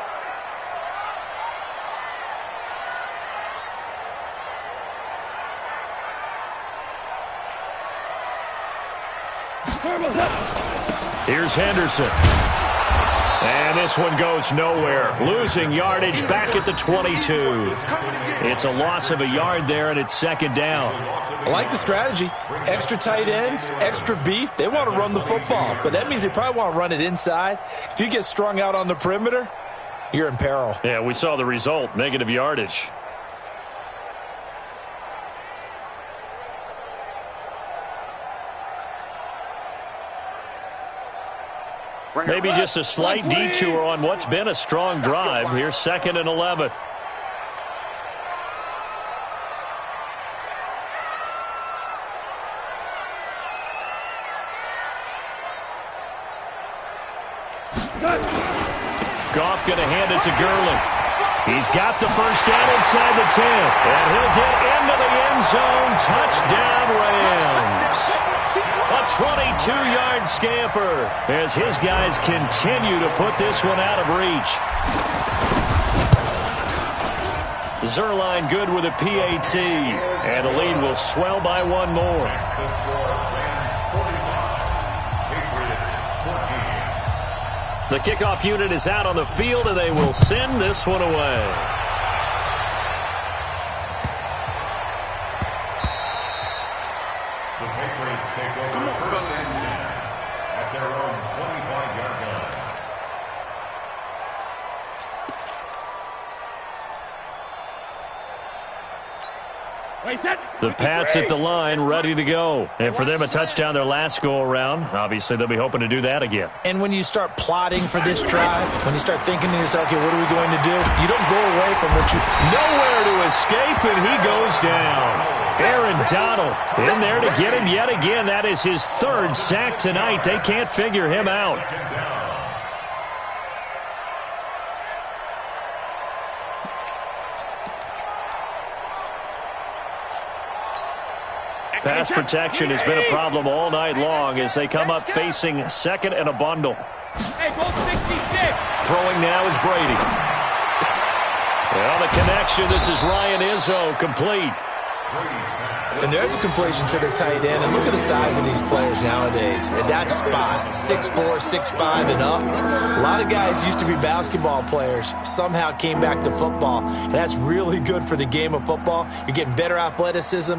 Here's Henderson. And this one goes nowhere. Losing yardage back at the 22. It's a loss of a yard there, and it's 2nd down. I like the strategy. Extra tight ends, extra beef. They want to run the football, but that means they probably want to run it inside. If you get strung out on the perimeter, you're in peril. Yeah, we saw the result, negative yardage. Maybe just a slight detour on what's been a strong drive. Here's 2nd and 11. Goff going to hand it to Gurley. He's got the first down inside the 10. And he'll get into the end zone. Touchdown, Rams. A 22-yard scamper as his guys continue to put this one out of reach. Zerline good with a PAT. And the lead will swell by one more. The kickoff unit is out on the field, and they will send this one away. The Patriots take over 1st and 10 at their own 25-yard line. The Pats at the line, ready to go. And for them, a touchdown their last go-around. Obviously, they'll be hoping to do that again. And when you start plotting for this drive, when you start thinking to yourself, okay, what are we going to do? You don't go away from what you... Nowhere to escape, and he goes down. Aaron Donald in there to get him yet again. That is his 3rd sack tonight. They can't figure him out. Pass protection has been a problem all night long as they come up facing 2nd and a bundle. Hey, roll 66. Throwing now is Brady. Well, the connection, this is Ryan Izzo, complete. And there's a completion to the tight end. And look at the size of these players nowadays. At that spot, 6'4", 6'5", and up. A lot of guys used to be basketball players, somehow came back to football. And that's really good for the game of football. You're getting better athleticism,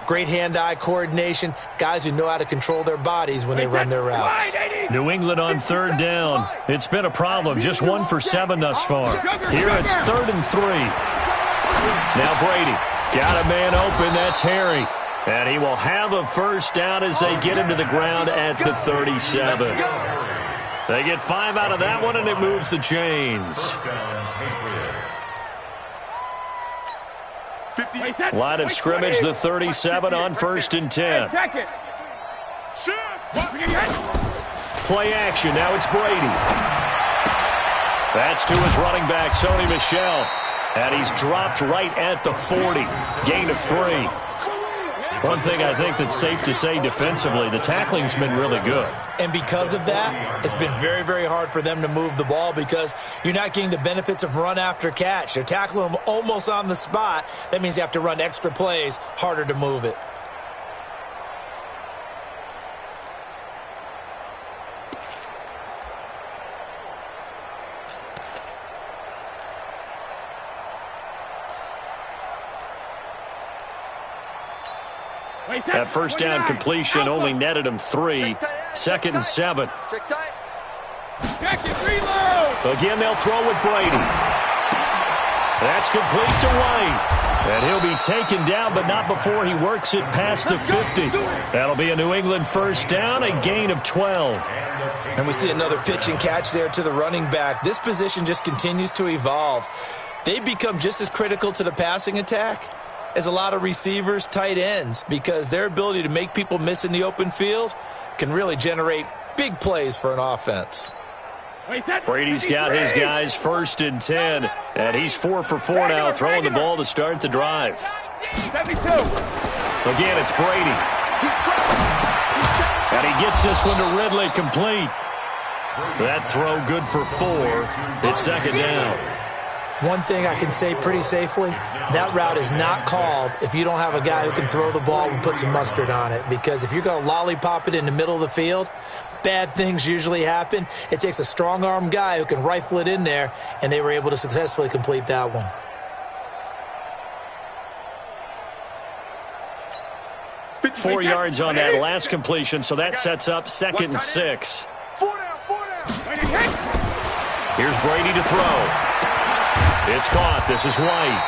great hand-eye coordination, guys who know how to control their bodies when they run their routes. New England on third down. It's been a problem. Just 1 for 7 thus far. Here it's 3rd and 3. Now Brady. Got a man open, that's Harry. And he will have a first down as they get him to the ground at the 37. They get 5 out of that one, and it moves the chains. Line of scrimmage, the 37 on 1st and 10. Play action, now it's Brady. That's to his running back, Sony Michel. And he's dropped right at the 40. Gain of 3. One thing I think that's safe to say defensively, the tackling's been really good. And because of that, it's been very, very hard for them to move the ball because you're not getting the benefits of run after catch. They're tackling them almost on the spot. That means you have to run extra plays, harder to move it. That first down completion only netted him 3. 2nd and 7. Again, they'll throw with Brady. That's complete to White. And he'll be taken down, but not before he works it past the 50. That'll be a New England first down, a gain of 12. And we see another pitch and catch there to the running back. This position just continues to evolve. They've become just as critical to the passing attack as a lot of receivers, tight ends, because their ability to make people miss in the open field can really generate big plays for an offense. Brady's got his guys 1st and 10, and he's 4 for 4 now, throwing the ball to start the drive. Again, it's Brady. And he gets this one to Ridley, complete. That throw good for 4. It's 2nd down. One thing I can say pretty safely, that route is not called if you don't have a guy who can throw the ball and put some mustard on it. Because if you're going to lollipop it in the middle of the field, bad things usually happen. It takes a strong-arm guy who can rifle it in there, and they were able to successfully complete that one. Four yards on that last completion, so that sets up 2nd and 6. Here's Brady to throw. It's caught. This is White.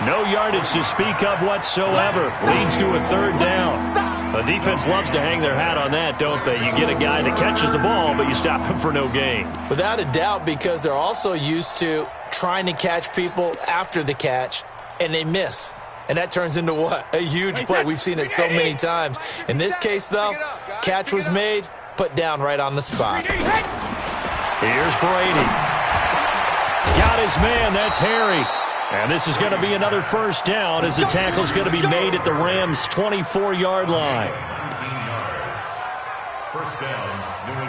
No yardage to speak of whatsoever. Leads to a 3rd down. The defense loves to hang their hat on that, don't they? You get a guy that catches the ball, but you stop him for no gain. Without a doubt, because they're also used to trying to catch people after the catch, and they miss. And that turns into what? A huge play. We've seen it so many times. In this case, though, catch was made, put down right on the spot. Here's Brady. Got his man. That's Harry. And this is going to be another first down as the tackle is going to be made at the Rams' 24-yard line. 19 yards. First down, New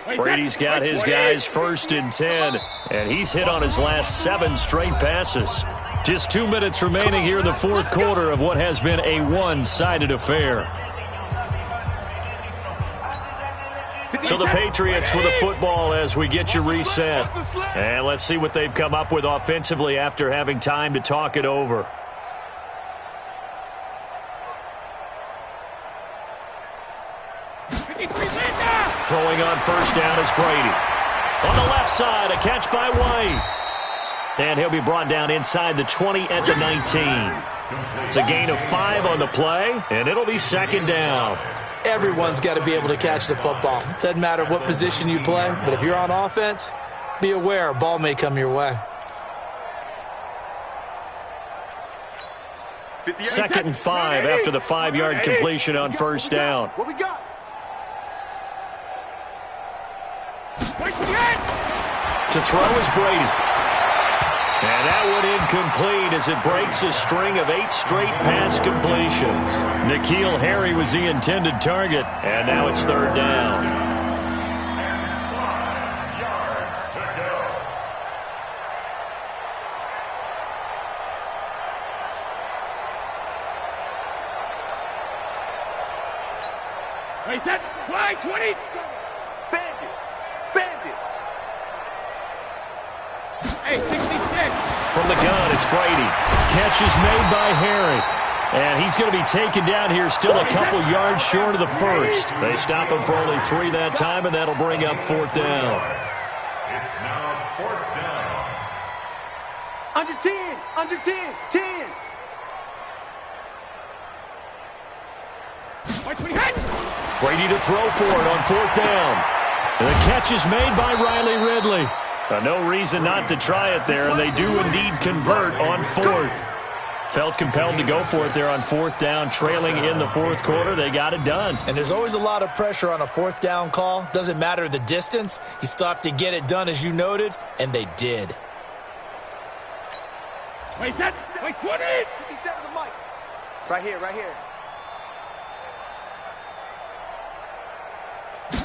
England. Brady's got his guys 1st and 10, and he's hit on his last 7 straight passes. Just 2 minutes remaining here in the 4th quarter of what has been a one-sided affair. So the Patriots with a football as we get you reset. And let's see what they've come up with offensively after having time to talk it over. Throwing on first down is Brady. On the left side, a catch by White. And he'll be brought down inside the 20 at the 19. It's a gain of 5 on the play, and it'll be 2nd down. Everyone's got to be able to catch the football. Doesn't matter what position you play, but if you're on offense, be aware a ball may come your way. 2nd and 5 after the 5-yard completion on first down. What we got? To throw is Brady. And that one incomplete as it breaks a string of 8 straight pass completions. N'Keal Harry was the intended target, and now it's 3rd down. Wait, set, fly, 20. Bandit. Bandit. Hey, 66. From the gun, it's Brady. Catch is made by Harry. And he's going to be taken down here, still a couple yards short of the first. They stop him for only 3 that time, and that'll bring up 4th down. It's now 4th down. Under 10. Under 10. 10. Brady to throw for it on 4th down. And the catch is made by Riley Ridley. No reason not to try it there, and they do indeed convert on 4th. Felt compelled to go for it there on 4th down, trailing in the 4th quarter. They got it done. And there's always a lot of pressure on a 4th down call. Doesn't matter the distance. You still have to get it done, as you noted, and they did. Wait, set, wait, 20. Right here, right here.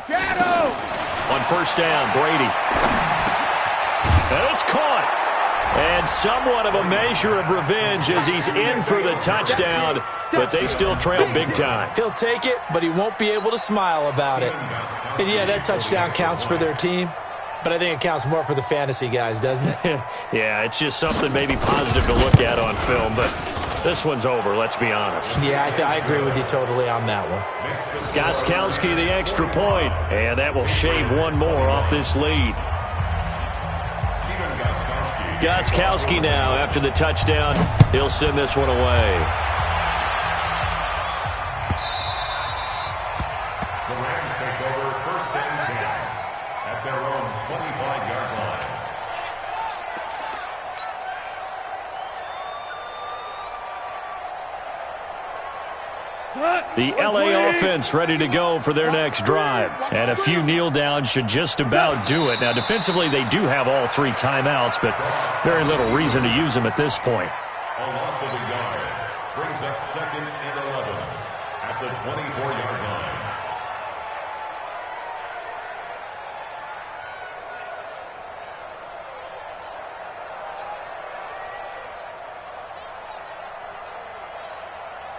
Shadow. On 1st down, Brady. And it's caught. And somewhat of a measure of revenge as he's in for the touchdown, but they still trail big time. He'll take it, but he won't be able to smile about it. And yeah, that touchdown counts for their team, but I think it counts more for the fantasy guys, doesn't it? Yeah, it's just something maybe positive to look at on film, but this one's over, let's be honest. Yeah, I agree with you totally on that one. Gostkowski the extra point, and that will shave one more off this lead. Gostkowski now, after the touchdown, he'll send this one away. The Rams take over 1st and 10 at their own 25-yard line. The LA offense ready to go for their next drive. And a few kneel downs should just about do it. Now, defensively, they do have all 3 timeouts, but very little reason to use them at this point. A loss of a yard brings up 2nd and 11 at the 24-yard line.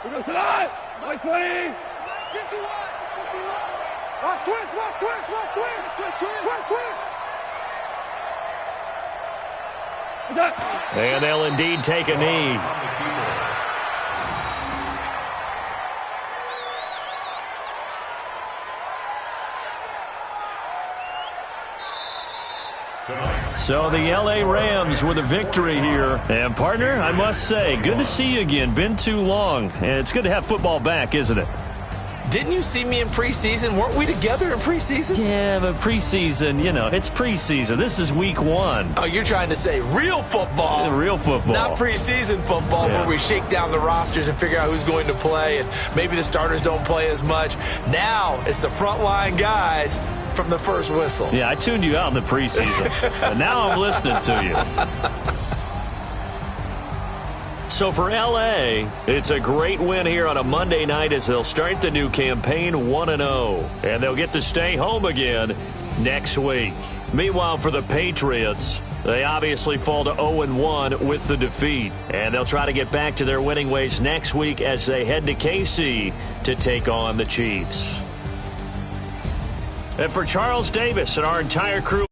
We go to the Wait, 20. Watch twist, watch twist, watch twist. Twist, twist, twist, twist. And they'll indeed take a knee. So the LA Rams with a victory here. And partner, I must say, good to see you again. Been too long. And it's good to have football back, isn't it? Didn't you see me in preseason? Weren't we together in preseason? Yeah, but preseason, you know, it's preseason. This is week 1. Oh, you're trying to say real football. Yeah, real football. Not preseason football where we shake down the rosters and figure out who's going to play, and maybe the starters don't play as much. Now it's the frontline guys from the first whistle. Yeah, I tuned you out in the preseason. But now I'm listening to you. So for LA, it's a great win here on a Monday night as they'll start the new campaign 1-0. And they'll get to stay home again next week. Meanwhile, for the Patriots, they obviously fall to 0-1 with the defeat. And they'll try to get back to their winning ways next week as they head to KC to take on the Chiefs. And for Charles Davis and our entire crew